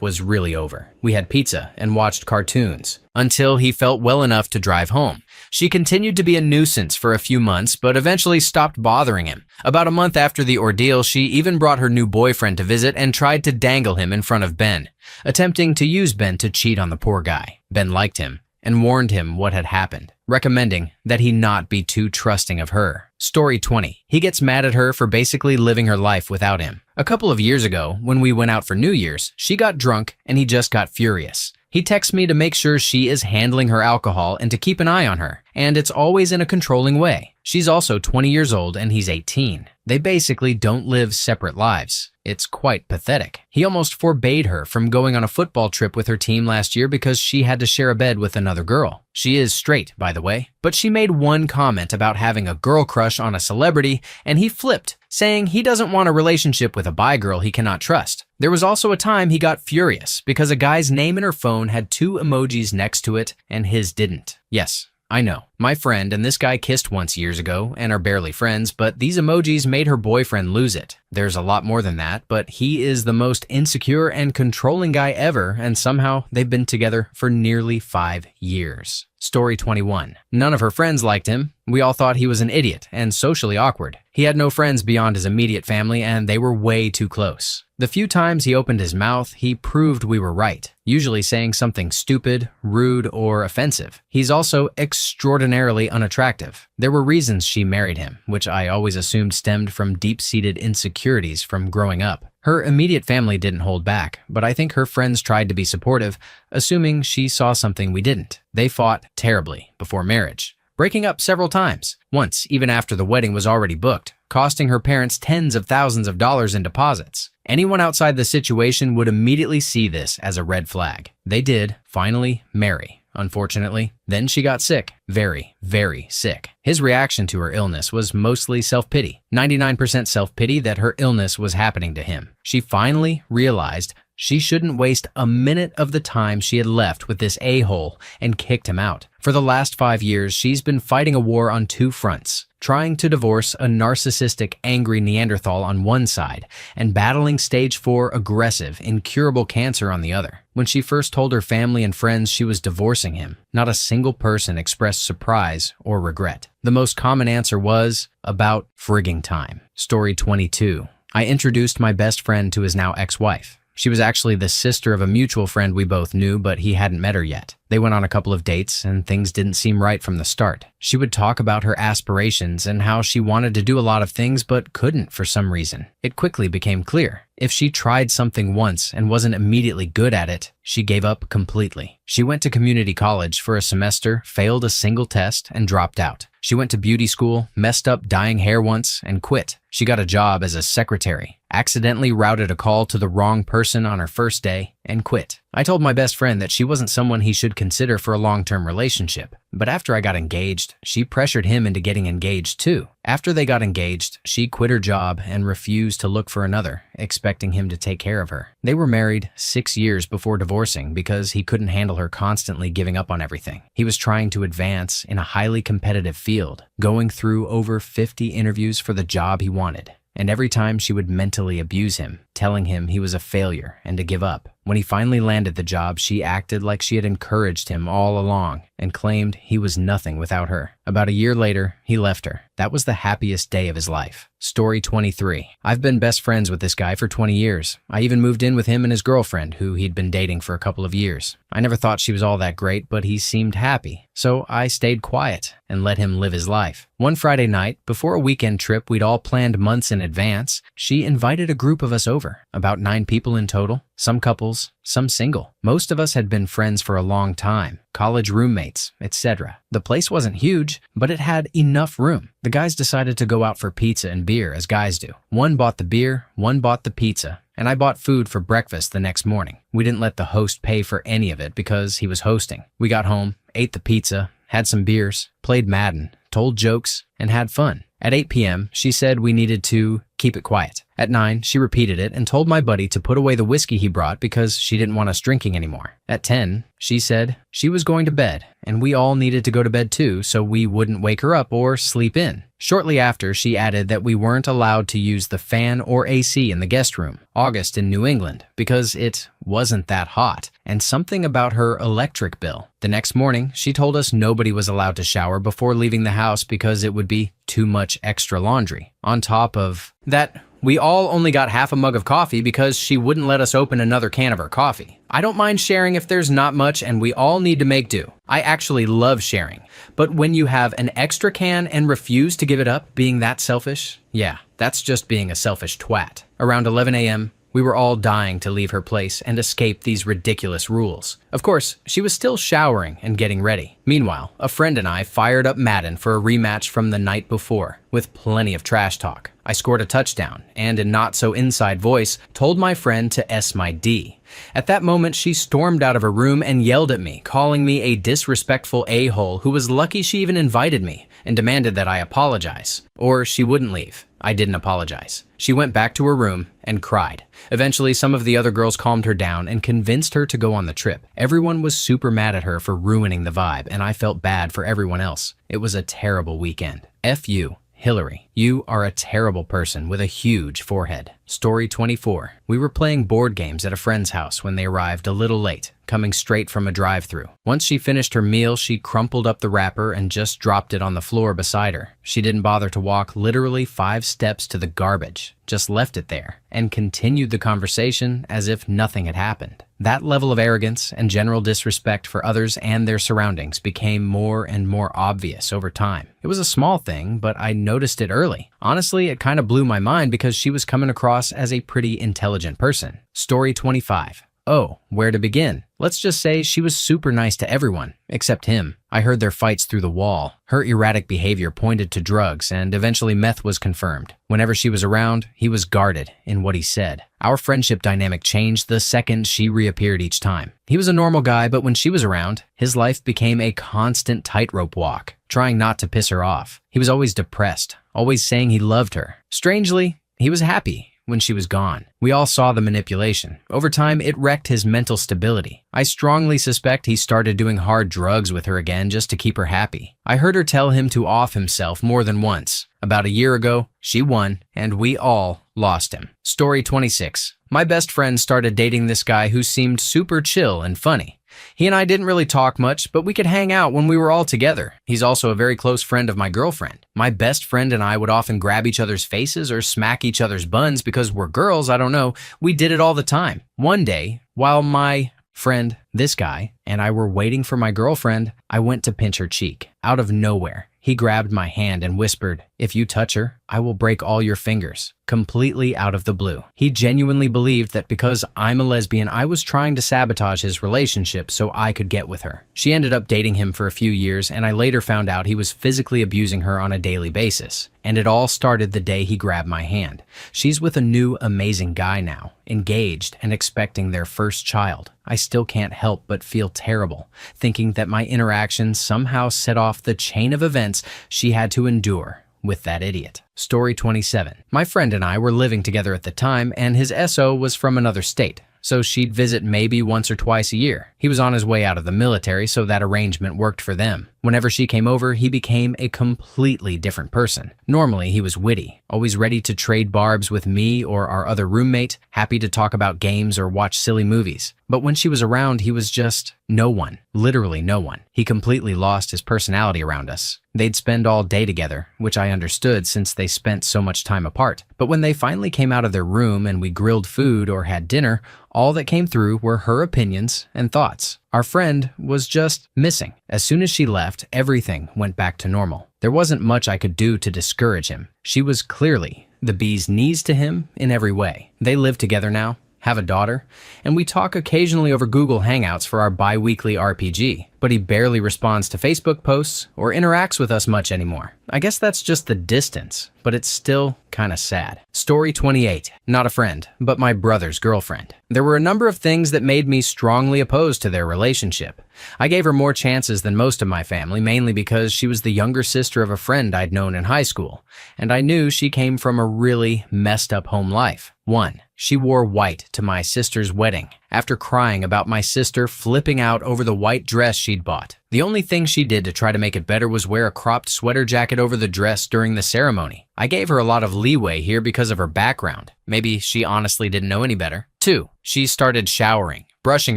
A: was really over. We had pizza and watched cartoons until he felt well enough to drive home. She continued to be a nuisance for a few months, but eventually stopped bothering him. About a month after the ordeal, she even brought her new boyfriend to visit and tried to dangle him in front of Ben, attempting to use Ben to cheat on the poor guy. Ben liked him and warned him what had happened, recommending that he not be too trusting of her. Story 20. He gets mad at her for basically living her life without him. A couple of years ago, when we went out for New Year's, she got drunk and he just got furious. He texts me to make sure she is handling her alcohol and to keep an eye on her, and it's always in a controlling way. She's also 20 years old and he's 18. They basically don't live separate lives. It's quite pathetic. He almost forbade her from going on a football trip with her team last year because she had to share a bed with another girl. She is straight, by the way, but she made one comment about having a girl crush on a celebrity, and he flipped, saying he doesn't want a relationship with a bi girl he cannot trust. There was also a time he got furious because a guy's name in her phone had 2 emojis next to it and his didn't. Yes, I know. My friend and this guy kissed once years ago and are barely friends, but these emojis made her boyfriend lose it. There's a lot more than that, but he is the most insecure and controlling guy ever, and somehow they've been together for nearly 5 years. Story 21. None of her friends liked him. We all thought he was an idiot and socially awkward. He had no friends beyond his immediate family, and they were way too close. The few times he opened his mouth, he proved we were right, usually saying something stupid, rude, or offensive. He's also extraordinarily unattractive. There were reasons she married him, which I always assumed stemmed from deep-seated insecurities from growing up. Her immediate family didn't hold back, but I think her friends tried to be supportive, assuming she saw something we didn't. They fought terribly before marriage, breaking up several times, once even after the wedding was already booked, costing her parents tens of thousands of dollars in deposits. Anyone outside the situation would immediately see this as a red flag. They did finally marry, unfortunately. Then she got sick, very, very sick. His reaction to her illness was mostly self-pity, 99% self-pity that her illness was happening to him. She finally realized she shouldn't waste a minute of the time she had left with this a-hole and kicked him out. For the last 5 years, she's been fighting a war on 2 fronts, trying to divorce a narcissistic, angry Neanderthal on one side and battling stage 4 aggressive, incurable cancer on the other. When she first told her family and friends she was divorcing him, not a single person expressed surprise or regret. The most common answer was, about frigging time. Story 22. I introduced my best friend to his now ex-wife. She was actually the sister of a mutual friend we both knew, but he hadn't met her yet. They went on a couple of dates, and things didn't seem right from the start. She would talk about her aspirations and how she wanted to do a lot of things but couldn't for some reason. It quickly became clear. If she tried something once and wasn't immediately good at it, she gave up completely. She went to community college for a semester, failed a single test, and dropped out. She went to beauty school, messed up dyeing hair once, and quit. She got a job as a secretary, accidentally routed a call to the wrong person on her first day, and quit. I told my best friend that she wasn't someone he should consider for a long-term relationship. But after I got engaged, she pressured him into getting engaged too. After they got engaged, she quit her job and refused to look for another, expecting him to take care of her. They were married 6 years before divorcing because he couldn't handle her constantly giving up on everything. He was trying to advance in a highly competitive field, going through over 50 interviews for the job he wanted. And every time she would mentally abuse him, telling him he was a failure and to give up. When he finally landed the job, she acted like she had encouraged him all along and claimed he was nothing without her. About a year later, he left her. That was the happiest day of his life. Story 23. I've been best friends with this guy for 20 years. I even moved in with him and his girlfriend, who he'd been dating for a couple of years. I never thought she was all that great, but he seemed happy. So I stayed quiet and let him live his life. One Friday night, before a weekend trip we'd all planned months in advance, she invited a group of us over, about 9 people in total, some couples, some single. Most of us had been friends for a long time, college roommates, etc. The place wasn't huge, but it had enough room. The guys decided to go out for pizza and beer, as guys do. One bought the beer, one bought the pizza, and I bought food for breakfast the next morning. We didn't let the host pay for any of it because he was hosting. We got home, ate the pizza, had some beers, played Madden, told jokes, and had fun. At 8 p.m., she said we needed to keep it quiet. At 9, she repeated it and told my buddy to put away the whiskey he brought because she didn't want us drinking anymore. At 10, she said she was going to bed, and we all needed to go to bed too so we wouldn't wake her up or sleep in. Shortly after, she added that we weren't allowed to use the fan or AC in the guest room, August in New England, because it wasn't that hot, and something about her electric bill. The next morning, she told us nobody was allowed to shower before leaving the house because it would be too much extra laundry. On top of that, we all only got half a mug of coffee because she wouldn't let us open another can of her coffee. I don't mind sharing if there's not much and we all need to make do. I actually love sharing. But when you have an extra can and refuse to give it up, being that selfish, yeah, that's just being a selfish twat. Around 11 a.m., we were all dying to leave her place and escape these ridiculous rules. Of course, she was still showering and getting ready. Meanwhile, a friend and I fired up Madden for a rematch from the night before, with plenty of trash talk. I scored a touchdown, and in not-so-inside voice, told my friend to S my D. At that moment, she stormed out of her room and yelled at me, calling me a disrespectful a-hole who was lucky she even invited me, and demanded that I apologize, or she wouldn't leave. I didn't apologize. She went back to her room and cried. Eventually, some of the other girls calmed her down and convinced her to go on the trip. Everyone was super mad at her for ruining the vibe, and I felt bad for everyone else. It was a terrible weekend. F you, Hillary. You are a terrible person with a huge forehead. Story 24. We were playing board games at a friend's house when they arrived a little late, coming straight from a drive-thru. Once she finished her meal, she crumpled up the wrapper and just dropped it on the floor beside her. She didn't bother to walk literally 5 steps to the garbage, just left it there, and continued the conversation as if nothing had happened. That level of arrogance and general disrespect for others and their surroundings became more and more obvious over time. It was a small thing, but I noticed it early. Honestly, it kind of blew my mind because she was coming across as a pretty intelligent person. Story 25. Oh, where to begin? Let's just say she was super nice to everyone, except him. I heard their fights through the wall. Her erratic behavior pointed to drugs, and eventually meth was confirmed. Whenever she was around, he was guarded in what he said. Our friendship dynamic changed the second she reappeared each time. He was a normal guy, but when she was around, his life became a constant tightrope walk, trying not to piss her off. He was always depressed, always saying he loved her. Strangely, he was happy when she was gone. We all saw the manipulation. Over time, it wrecked his mental stability. I strongly suspect he started doing hard drugs with her again just to keep her happy. I heard her tell him to off himself more than once. About a year ago, she won, and we all lost him. Story 26. My best friend started dating this guy who seemed super chill and funny. He and I didn't really talk much, but we could hang out when we were all together. He's also a very close friend of my girlfriend. My best friend and I would often grab each other's faces or smack each other's buns because we're girls, I don't know. We did it all the time. One day, while my friend, this guy, and I were waiting for my girlfriend, I went to pinch her cheek. Out of nowhere, he grabbed my hand and whispered, "If you touch her, I will break all your fingers." Completely out of the blue. He genuinely believed that because I'm a lesbian, I was trying to sabotage his relationship so I could get with her. She ended up dating him for a few years, and I later found out he was physically abusing her on a daily basis. And it all started the day he grabbed my hand. She's with a new, amazing guy now, engaged and expecting their first child. I still can't help but feel terrible, thinking that my interactions somehow set off the chain of events she had to endure with that idiot. Story 27. My friend and I were living together at the time, and his SO was from another state, so she'd visit maybe once or twice a year. He was on his way out of the military, so that arrangement worked for them. Whenever she came over, he became a completely different person. Normally, he was witty, always ready to trade barbs with me or our other roommate, happy to talk about games or watch silly movies. But when she was around, he was just no one, literally no one. He completely lost his personality around us. They'd spend all day together, which I understood since they spent so much time apart. But when they finally came out of their room and we grilled food or had dinner, all that came through were her opinions and thoughts. Our friend was just missing. As soon as she left, everything went back to normal. There wasn't much I could do to discourage him. She was clearly the bee's knees to him in every way. They live together now, have a daughter, and we talk occasionally over Google Hangouts for our bi-weekly RPG, but he barely responds to Facebook posts or interacts with us much anymore. I guess that's just the distance, but it's still kind of sad. Story 28. Not a friend, but my brother's girlfriend. There were a number of things that made me strongly opposed to their relationship. I gave her more chances than most of my family, mainly because she was the younger sister of a friend I'd known in high school, and I knew she came from a really messed up home life. 1. She wore white to my sister's wedding, after crying about my sister flipping out over the white dress she'd bought. The only thing she did to try to make it better was wear a cropped sweater jacket over the dress during the ceremony. I gave her a lot of leeway here because of her background. Maybe she honestly didn't know any better. 2. She started showering, brushing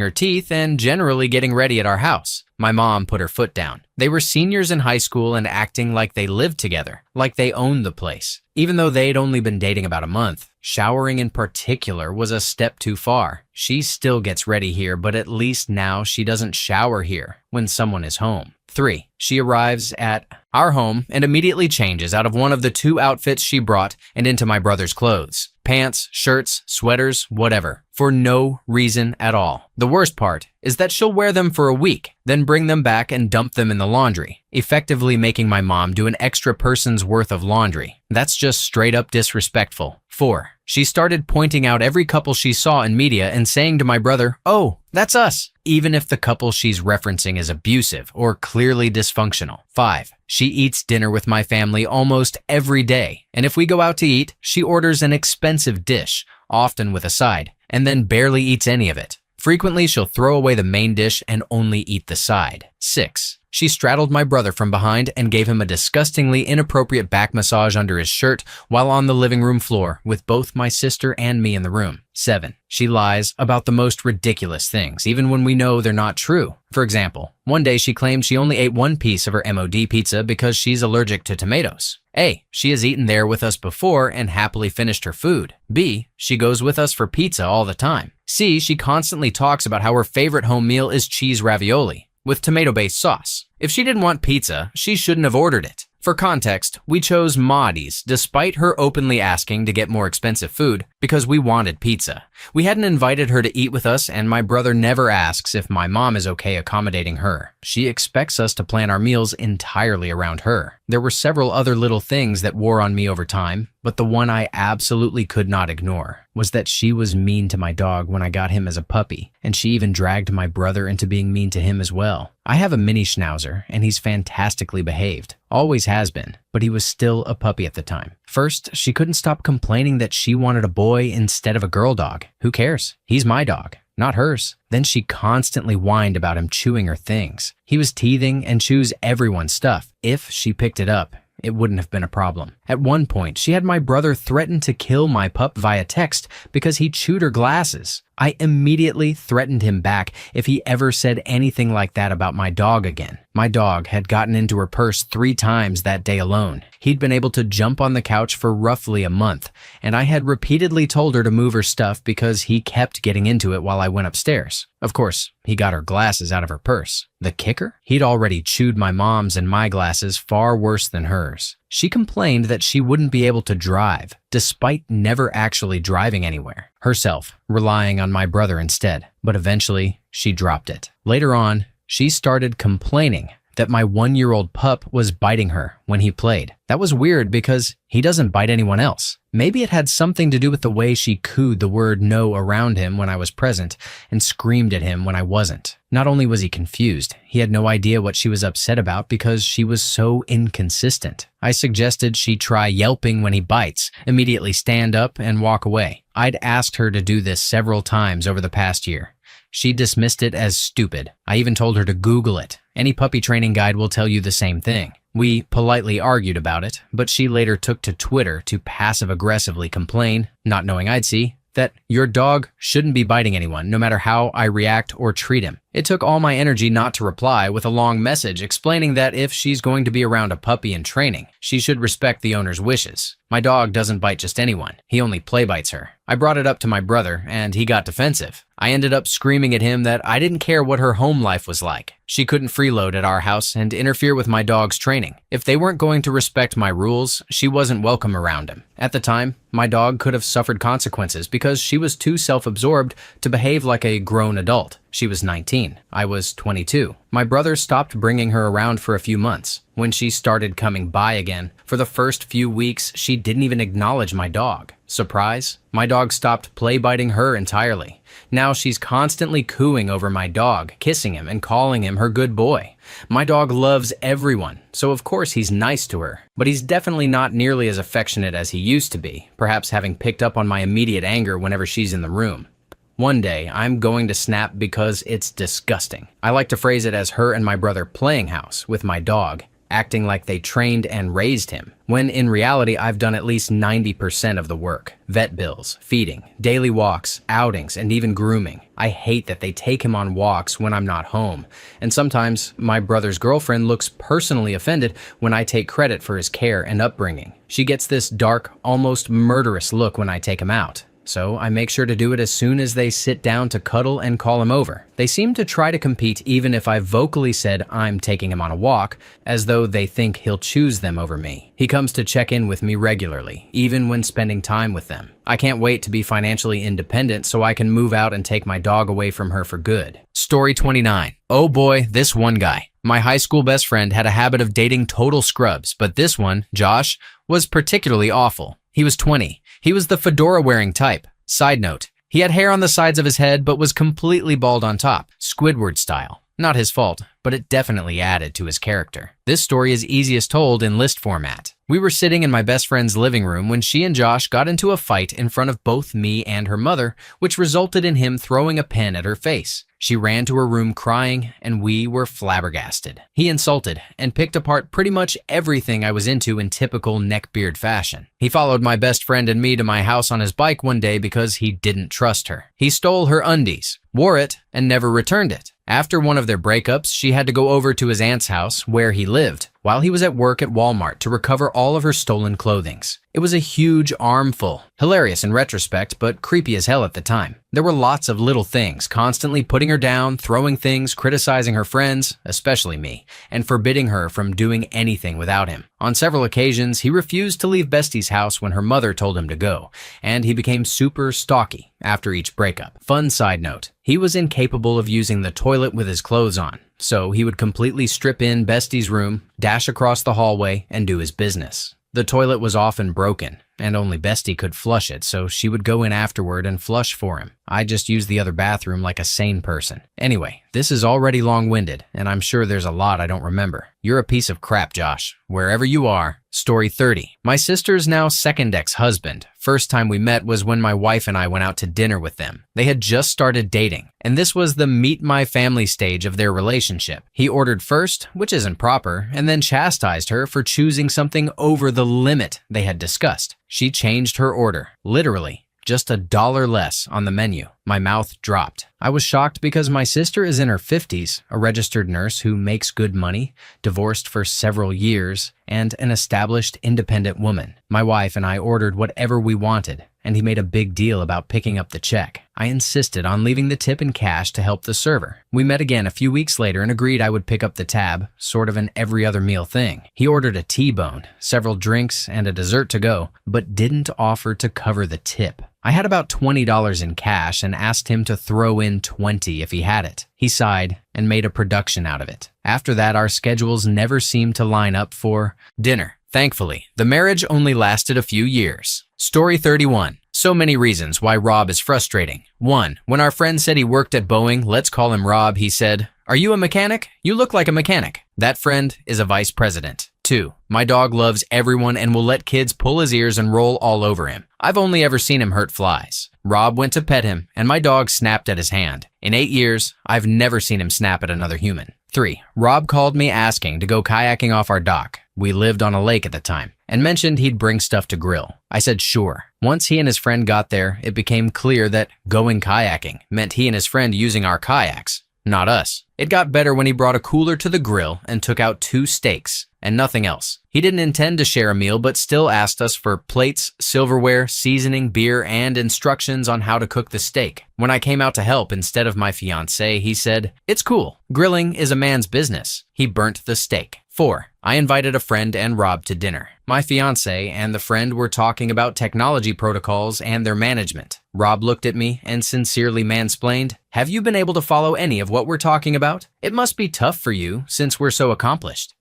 A: her teeth, and generally getting ready at our house. My mom put her foot down. They were seniors in high school and acting like they lived together, like they owned the place. Even though they'd only been dating about a month, showering in particular was a step too far. She still gets ready here, but at least now she doesn't shower here when someone is home. 3. She arrives at our home and immediately changes out of one of the 2 outfits she brought and into my brother's clothes. Pants, shirts, sweaters, whatever, for no reason at all. The worst part is that she'll wear them for a week, then bring them back and dump them in the laundry, effectively making my mom do an extra person's worth of laundry. That's just straight up disrespectful. 4. She started pointing out every couple she saw in media and saying to my brother, "Oh, that's us," even if the couple she's referencing is abusive or clearly dysfunctional. 5. She eats dinner with my family almost every day, and if we go out to eat, she orders an expensive dish, often with a side, and then barely eats any of it. Frequently, she'll throw away the main dish and only eat the side. 6. She straddled my brother from behind and gave him a disgustingly inappropriate back massage under his shirt while on the living room floor with both my sister and me in the room. 7. She lies about the most ridiculous things, even when we know they're not true. For example, one day she claimed she only ate one piece of her MOD pizza because she's allergic to tomatoes. A. She has eaten there with us before and happily finished her food. B. She goes with us for pizza all the time. C. She constantly talks about how her favorite home meal is cheese ravioli with tomato-based sauce. If she didn't want pizza, she shouldn't have ordered it. For context, we chose Maudie's despite her openly asking to get more expensive food because we wanted pizza. We hadn't invited her to eat with us, and my brother never asks if my mom is okay accommodating her. She expects us to plan our meals entirely around her. There were several other little things that wore on me over time, but the one I absolutely could not ignore was that she was mean to my dog when I got him as a puppy, and she even dragged my brother into being mean to him as well. I have a mini schnauzer, and he's fantastically behaved. Always has been, but he was still a puppy at the time. First, she couldn't stop complaining that she wanted a boy instead of a girl dog. Who cares? He's my dog, not hers. Then she constantly whined about him chewing her things. He was teething and chews everyone's stuff. If she picked it up, it wouldn't have been a problem. At one point, she had my brother threaten to kill my pup via text because he chewed her glasses. I immediately threatened him back if he ever said anything like that about my dog again. My dog had gotten into her purse 3 times that day alone. He'd been able to jump on the couch for roughly a month, and I had repeatedly told her to move her stuff because he kept getting into it while I went upstairs. Of course, he got her glasses out of her purse. The kicker? He'd already chewed my mom's and my glasses far worse than hers. She complained that she wouldn't be able to drive, despite never actually driving anywhere, herself relying on my brother instead. But eventually, she dropped it. Later on, she started complaining that my 1-year-old pup was biting her when he played. That was weird because he doesn't bite anyone else. Maybe it had something to do with the way she cooed the word no around him when I was present and screamed at him when I wasn't. Not only was he confused, he had no idea what she was upset about because she was so inconsistent. I suggested she try yelping when he bites, immediately stand up and walk away. I'd asked her to do this several times over the past year. She dismissed it as stupid. I even told her to Google it. Any puppy training guide will tell you the same thing. We politely argued about it, but she later took to Twitter to passive-aggressively complain, not knowing I'd see, that your dog shouldn't be biting anyone, no matter how I react or treat him. It took all my energy not to reply with a long message explaining that if she's going to be around a puppy in training, she should respect the owner's wishes. My dog doesn't bite just anyone. He only play bites her. I brought it up to my brother, and he got defensive. I ended up screaming at him that I didn't care what her home life was like. She couldn't freeload at our house and interfere with my dog's training. If they weren't going to respect my rules, she wasn't welcome around him. At the time, my dog could have suffered consequences because she was too self-absorbed to behave like a grown adult. She was 19. I was 22. My brother stopped bringing her around for a few months. When she started coming by again, for the first few weeks, she didn't even acknowledge my dog. Surprise? My dog stopped play biting her entirely. Now she's constantly cooing over my dog, kissing him and calling him her good boy. My dog loves everyone, so of course he's nice to her, but he's definitely not nearly as affectionate as he used to be, perhaps having picked up on my immediate anger whenever she's in the room. One day, I'm going to snap because it's disgusting. I like to phrase it as her and my brother playing house with my dog, acting like they trained and raised him, when in reality I've done at least 90% of the work. Vet bills, feeding, daily walks, outings, and even grooming. I hate that they take him on walks when I'm not home, and sometimes my brother's girlfriend looks personally offended when I take credit for his care and upbringing. She gets this dark, almost murderous look when I take him out. So I make sure to do it as soon as they sit down to cuddle and call him over. They seem to try to compete even if I vocally said I'm taking him on a walk, as though they think he'll choose them over me. He comes to check in with me regularly, even when spending time with them. I can't wait to be financially independent so I can move out and take my dog away from her for good. Story 29. Oh boy, this one guy. My high school best friend had a habit of dating total scrubs, but this one, Josh, was particularly awful. He was 20. He was the fedora-wearing type. Side note, he had hair on the sides of his head but was completely bald on top, Squidward style. Not his fault, but it definitely added to his character. This story is easiest told in list format. We were sitting in my best friend's living room when she and Josh got into a fight in front of both me and her mother, which resulted in him throwing a pen at her face. She ran to her room crying, and we were flabbergasted. He insulted and picked apart pretty much everything I was into in typical neckbeard fashion. He followed my best friend and me to my house on his bike one day because he didn't trust her. He stole her undies, wore it, and never returned it. After one of their breakups, she had to go over to his aunt's house, where he lived, while he was at work at Walmart to recover all of her stolen clothings. It was a huge armful. Hilarious in retrospect, but creepy as hell at the time. There were lots of little things, constantly putting her down, throwing things, criticizing her friends, especially me, and forbidding her from doing anything without him. On several occasions, he refused to leave Bestie's house when her mother told him to go, and he became super stalky after each breakup. Fun side note, he was incapable of using the toilet with his clothes on, so he would completely strip in Bestie's room, dash across the hallway, and do his business. The toilet was often broken, and only Bestie could flush it, so she would go in afterward and flush for him. I just used the other bathroom like a sane person. Anyway, this is already long-winded, and I'm sure there's a lot I don't remember. You're a piece of crap, Josh. Wherever you are. Story 30. My sister's now second ex-husband. First time we met was when my wife and I went out to dinner with them. They had just started dating, and this was the meet my family stage of their relationship. He ordered first, which isn't proper, and then chastised her for choosing something over the limit they had discussed. She changed her order, literally. Just $1 less on the menu. My mouth dropped. I was shocked because my sister is in her 50s, a registered nurse who makes good money, divorced for several years, and an established independent woman. My wife and I ordered whatever we wanted, and he made a big deal about picking up the check. I insisted on leaving the tip in cash to help the server. We met again a few weeks later and agreed I would pick up the tab, sort of an every other meal thing. He ordered a T-bone, several drinks, and a dessert to go, but didn't offer to cover the tip. I had about $20 in cash and asked him to throw in $20 if he had it. He sighed and made a production out of it. After that, our schedules never seemed to line up for dinner. Thankfully, the marriage only lasted a few years. Story 31. So many reasons why Rob is frustrating. 1. When our friend said he worked at Boeing, let's call him Rob, he said, "Are you a mechanic? You look like a mechanic." That friend is a vice president. 2. My dog loves everyone and will let kids pull his ears and roll all over him. I've only ever seen him hurt flies. Rob went to pet him, and my dog snapped at his hand. In 8 years, I've never seen him snap at another human. 3. Rob called me asking to go kayaking off our dock. We lived on a lake at the time, and mentioned he'd bring stuff to grill. I said sure. Once he and his friend got there, it became clear that going kayaking meant he and his friend using our kayaks, not us. It got better when he brought a cooler to the grill and took out 2 steaks and nothing else. He didn't intend to share a meal, but still asked us for plates, silverware, seasoning, beer, and instructions on how to cook the steak. When I came out to help instead of my fiancée, he said, "It's cool. Grilling is a man's business." He burnt the steak. 4. I invited a friend and Rob to dinner. My fiancé and the friend were talking about technology protocols and their management. Rob looked at me and sincerely mansplained, "Have you been able to follow any of what we're talking about? It must be tough for you since we're so accomplished."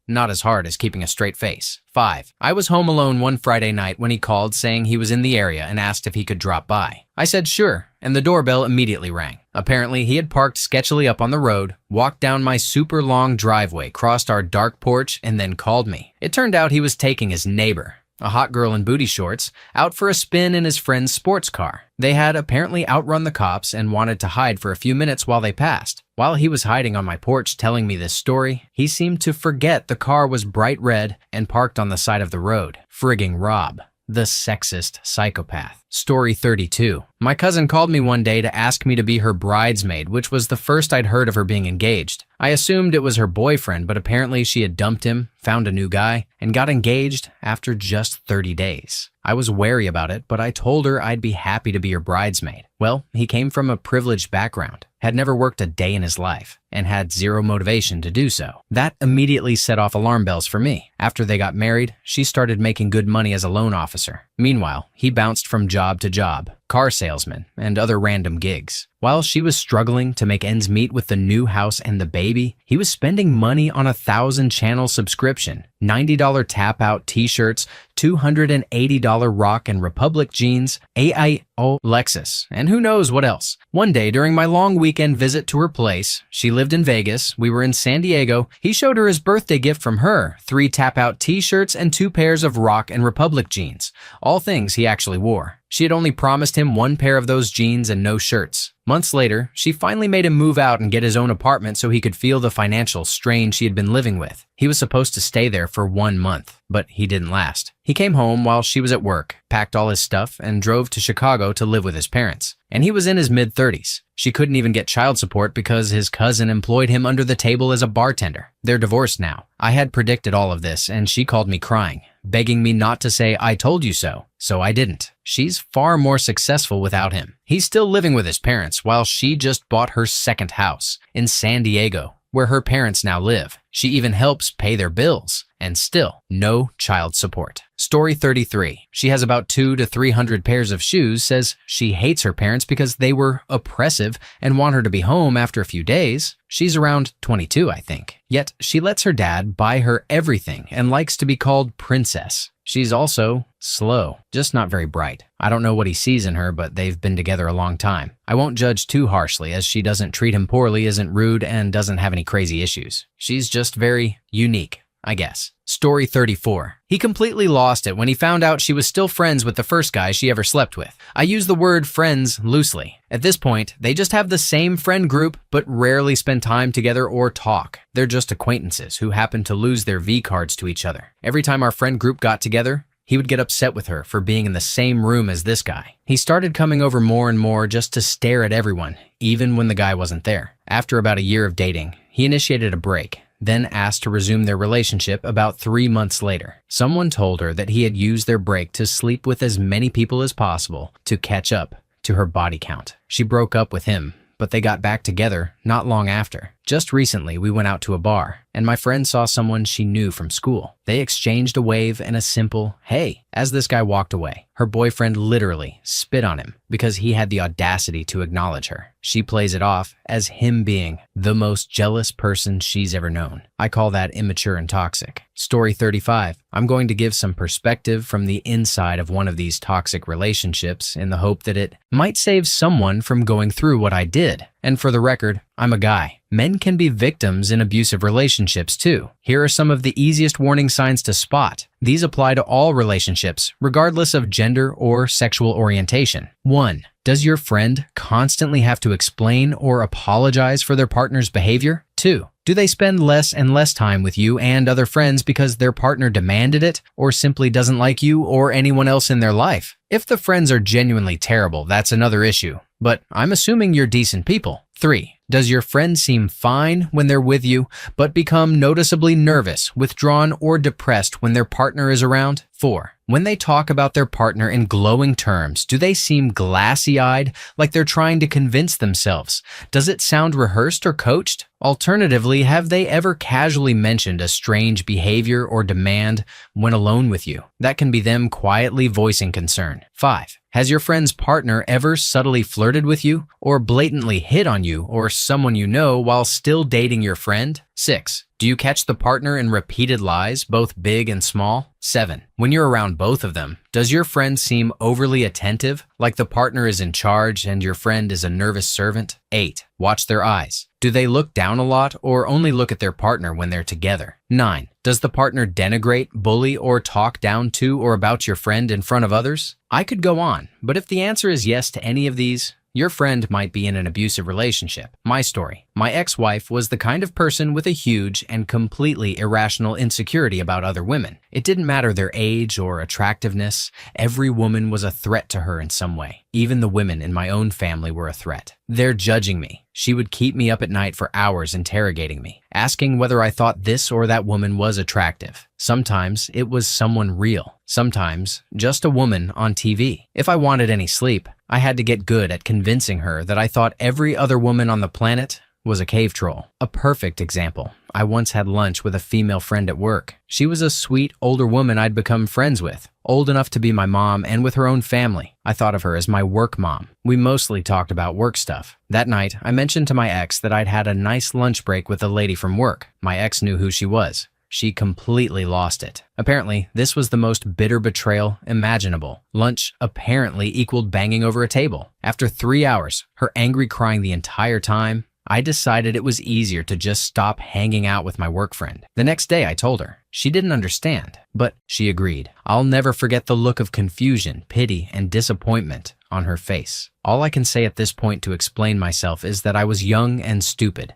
A: Not as hard as keeping a straight face. 5. I was home alone one Friday night when he called saying he was in the area and asked if he could drop by. I said sure, and the doorbell immediately rang. Apparently, he had parked sketchily up on the road, walked down my super long driveway, crossed our dark porch, and then called me. It turned out he was taking his neighbor, a hot girl in booty shorts, out for a spin in his friend's sports car. They had apparently outrun the cops and wanted to hide for a few minutes while they passed. While he was hiding on my porch telling me this story, he seemed to forget the car was bright red and parked on the side of the road. Frigging Rob. The sexist psychopath. Story 32. My cousin called me one day to ask me to be her bridesmaid, which was the first I'd heard of her being engaged. I assumed it was her boyfriend, but apparently she had dumped him, found a new guy, and got engaged after just 30 days. I was wary about it, but I told her I'd be happy to be her bridesmaid. Well, he came from a privileged background, had never worked a day in his life, and had zero motivation to do so. That immediately set off alarm bells for me. After they got married, she started making good money as a loan officer. Meanwhile, he bounced from job to job, car salesman, and other random gigs. While she was struggling to make ends meet with the new house and the baby, he was spending money on a 1,000-channel subscription, $90 tap-out t-shirts, $280 Rock and Republic jeans, AIO Lexus, and who knows what else. One day during my long weekend visit to her place, she lived in Vegas, we were in San Diego, he showed her his birthday gift from her, 3 tap-out t-shirts and 2 pairs of Rock and Republic jeans, all things he actually wore. She had only promised him 1 pair of those jeans and no shirts. Months later, she finally made him move out and get his own apartment so he could feel the financial strain she had been living with. He was supposed to stay there for 1 month, but he didn't last. He came home while she was at work, packed all his stuff, and drove to Chicago to live with his parents. And he was in his mid-30s. She couldn't even get child support because his cousin employed him under the table as a bartender. They're divorced now. I had predicted all of this, and she called me crying, begging me not to say I told you so. So I didn't. She's far more successful without him. He's still living with his parents while she just bought her second house in San Diego, where her parents now live. She even helps pay their bills. And still, no child support. Story 33. She has about 200 to 300 pairs of shoes, says she hates her parents because they were oppressive and want her to be home after a few days. She's around 22, I think. Yet she lets her dad buy her everything and likes to be called princess. She's also slow, just not very bright. I don't know what he sees in her, but they've been together a long time. I won't judge too harshly as she doesn't treat him poorly, isn't rude, and doesn't have any crazy issues. She's just very unique, I guess. Story 34. He completely lost it when he found out she was still friends with the first guy she ever slept with. I use the word friends loosely. At this point, they just have the same friend group but rarely spend time together or talk. They're just acquaintances who happen to lose their V cards to each other. Every time our friend group got together, he would get upset with her for being in the same room as this guy. He started coming over more and more just to stare at everyone, even when the guy wasn't there. After about a year of dating, he initiated a break, then asked to resume their relationship about 3 months later. Someone told her that he had used their break to sleep with as many people as possible to catch up to her body count. She broke up with him, but they got back together not long after. Just recently, we went out to a bar, and my friend saw someone she knew from school. They exchanged a wave and a simple, "Hey," as this guy walked away. Her boyfriend literally spit on him because he had the audacity to acknowledge her. She plays it off as him being the most jealous person she's ever known. I call that immature and toxic. Story 35. I'm going to give some perspective from the inside of one of these toxic relationships in the hope that it might save someone from going through what I did. And for the record, I'm a guy. Men can be victims in abusive relationships too. Here are some of the easiest warning signs to spot. These apply to all relationships, regardless of gender or sexual orientation. 1. Does your friend constantly have to explain or apologize for their partner's behavior? 2. Do they spend less and less time with you and other friends because their partner demanded it or simply doesn't like you or anyone else in their life? If the friends are genuinely terrible, that's another issue. But I'm assuming you're decent people. 3. Does your friend seem fine when they're with you, but become noticeably nervous, withdrawn, or depressed when their partner is around? 4. When they talk about their partner in glowing terms, do they seem glassy-eyed, like they're trying to convince themselves? Does it sound rehearsed or coached? Alternatively, have they ever casually mentioned a strange behavior or demand when alone with you? That can be them quietly voicing concern. 5. Has your friend's partner ever subtly flirted with you or blatantly hit on you or someone you know while still dating your friend? 6. Do you catch the partner in repeated lies, both big and small? 7. When you're around both of them, does your friend seem overly attentive, like the partner is in charge and your friend is a nervous servant? 8. Watch their eyes. Do they look down a lot or only look at their partner when they're together? 9. Does the partner denigrate, bully, or talk down to or about your friend in front of others? I could go on, but if the answer is yes to any of these, your friend might be in an abusive relationship. My story. My ex-wife was the kind of person with a huge and completely irrational insecurity about other women. It didn't matter their age or attractiveness. Every woman was a threat to her in some way. Even the women in my own family were a threat. They're judging me. She would keep me up at night for hours interrogating me, asking whether I thought this or that woman was attractive. Sometimes it was someone real. Sometimes just a woman on TV. If I wanted any sleep, I had to get good at convincing her that I thought every other woman on the planet was a cave troll. A perfect example. I once had lunch with a female friend at work. She was a sweet, older woman I'd become friends with, old enough to be my mom and with her own family. I thought of her as my work mom. We mostly talked about work stuff. That night, I mentioned to my ex that I'd had a nice lunch break with a lady from work. My ex knew who she was. She completely lost it. Apparently, this was the most bitter betrayal imaginable. Lunch apparently equaled banging over a table. After 3 hours, her angry crying the entire time, I decided it was easier to just stop hanging out with my work friend. The next day, I told her. She didn't understand, but she agreed. I'll never forget the look of confusion, pity, and disappointment on her face. All I can say at this point to explain myself is that I was young and stupid,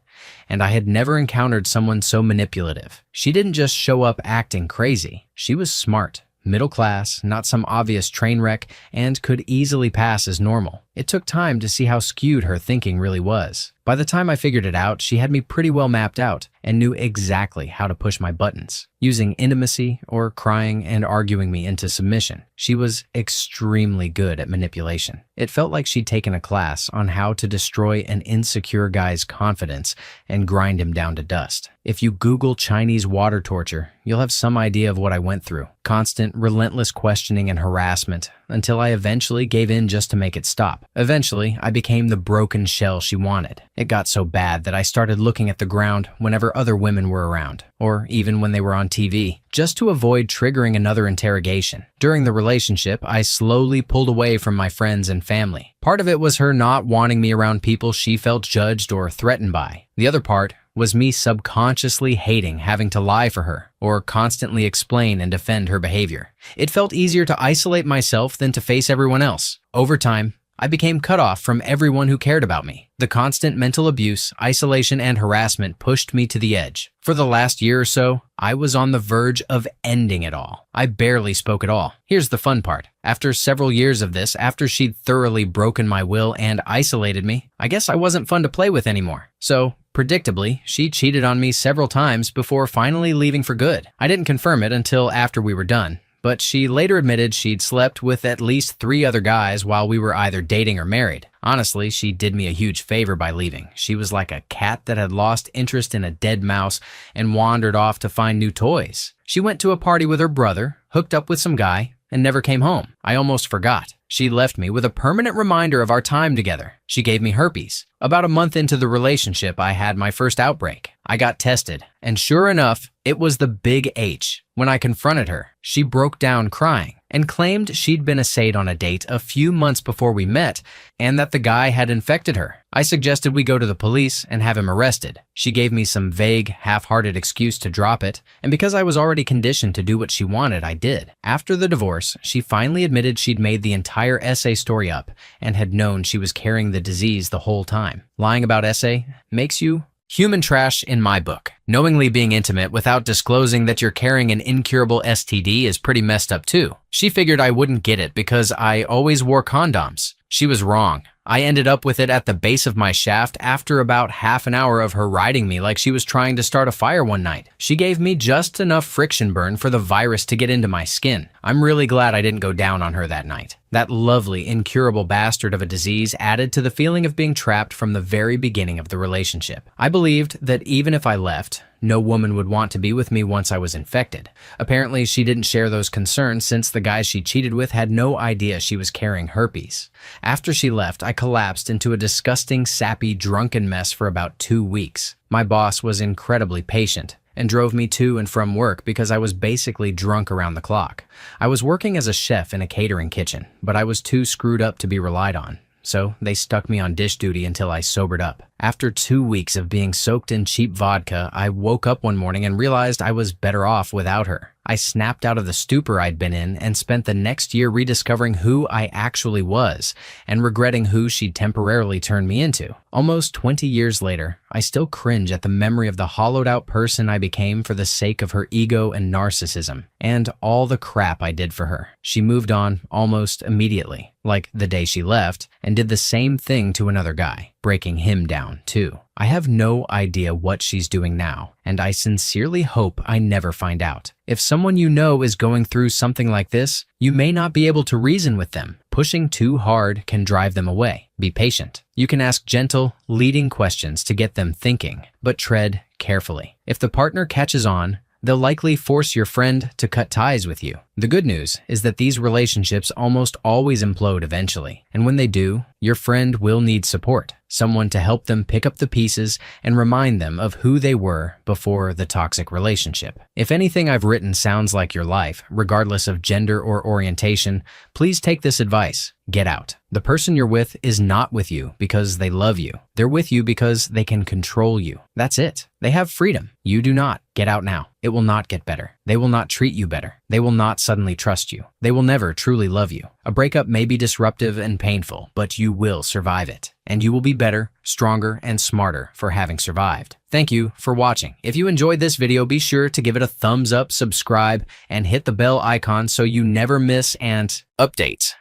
A: and I had never encountered someone so manipulative. She didn't just show up acting crazy. She was smart, middle class, not some obvious train wreck, and could easily pass as normal. It took time to see how skewed her thinking really was. By the time I figured it out, she had me pretty well mapped out and knew exactly how to push my buttons, using intimacy or crying and arguing me into submission. She was extremely good at manipulation. It felt like she'd taken a class on how to destroy an insecure guy's confidence and grind him down to dust. If you Google Chinese water torture, you'll have some idea of what I went through. Constant, relentless questioning and harassment until I eventually gave in just to make it stop. Eventually, I became the broken shell she wanted. It got so bad that I started looking at the ground whenever other women were around, or even when they were on TV, just to avoid triggering another interrogation. During the relationship, I slowly pulled away from my friends and family. Part of it was her not wanting me around people she felt judged or threatened by. The other part was me subconsciously hating having to lie for her or constantly explain and defend her behavior. It felt easier to isolate myself than to face everyone else. Over time, I became cut off from everyone who cared about me. The constant mental abuse, isolation, and harassment pushed me to the edge. For the last year or so, I was on the verge of ending it all. I barely spoke at all. Here's the fun part. After several years of this, after she'd thoroughly broken my will and isolated me, I guess I wasn't fun to play with anymore. So, predictably, she cheated on me several times before finally leaving for good. I didn't confirm it until after we were done, but she later admitted she'd slept with at least 3 other guys while we were either dating or married. Honestly, she did me a huge favor by leaving. She was like a cat that had lost interest in a dead mouse and wandered off to find new toys. She went to a party with her brother, hooked up with some guy, and never came home. I almost forgot. She left me with a permanent reminder of our time together. She gave me herpes. About a month into the relationship, I had my first outbreak. I got tested, and sure enough, it was the big H. When I confronted her, she broke down crying and claimed she'd been assayed on a date a few months before we met and that the guy had infected her. I suggested we go to the police and have him arrested. She gave me some vague, half-hearted excuse to drop it, and because I was already conditioned to do what she wanted, I did. After the divorce, she finally admitted she'd made the entire essay story up and had known she was carrying the disease the whole time. Lying about essay makes you human trash in my book. Knowingly being intimate without disclosing that you're carrying an incurable STD is pretty messed up too. She figured I wouldn't get it because I always wore condoms. She was wrong. I ended up with it at the base of my shaft after about half an hour of her riding me like she was trying to start a fire one night. She gave me just enough friction burn for the virus to get into my skin. I'm really glad I didn't go down on her that night. That lovely, incurable bastard of a disease added to the feeling of being trapped from the very beginning of the relationship. I believed that even if I left, no woman would want to be with me once I was infected. Apparently, she didn't share those concerns since the guys she cheated with had no idea she was carrying herpes. After she left, I collapsed into a disgusting, sappy, drunken mess for about 2 weeks. My boss was incredibly patient and drove me to and from work because I was basically drunk around the clock. I was working as a chef in a catering kitchen, but I was too screwed up to be relied on. So they stuck me on dish duty until I sobered up. After 2 weeks of being soaked in cheap vodka, I woke up one morning and realized I was better off without her. I snapped out of the stupor I'd been in and spent the next year rediscovering who I actually was and regretting who she'd temporarily turned me into. Almost 20 years later, I still cringe at the memory of the hollowed-out person I became for the sake of her ego and narcissism, and all the crap I did for her. She moved on almost immediately, like the day she left, and did the same thing to another guy, breaking him down too. I have no idea what she's doing now, and I sincerely hope I never find out. If someone you know is going through something like this, you may not be able to reason with them. Pushing too hard can drive them away. Be patient. You can ask gentle, leading questions to get them thinking, but tread carefully. If the partner catches on, they'll likely force your friend to cut ties with you. The good news is that these relationships almost always implode eventually, and when they do, your friend will need support, someone to help them pick up the pieces and remind them of who they were before the toxic relationship. If anything I've written sounds like your life, regardless of gender or orientation, please take this advice. Get out. The person you're with is not with you because they love you. They're with you because they can control you. That's it. They have freedom. You do not. Get out now. It will not get better. They will not treat you better. They will not suddenly trust you. They will never truly love you. A breakup may be disruptive and painful, but you will survive it. And you will be better, stronger, and smarter for having survived. Thank you for watching. If you enjoyed this video, be sure to give it a thumbs up, subscribe, and hit the bell icon so you never miss updates.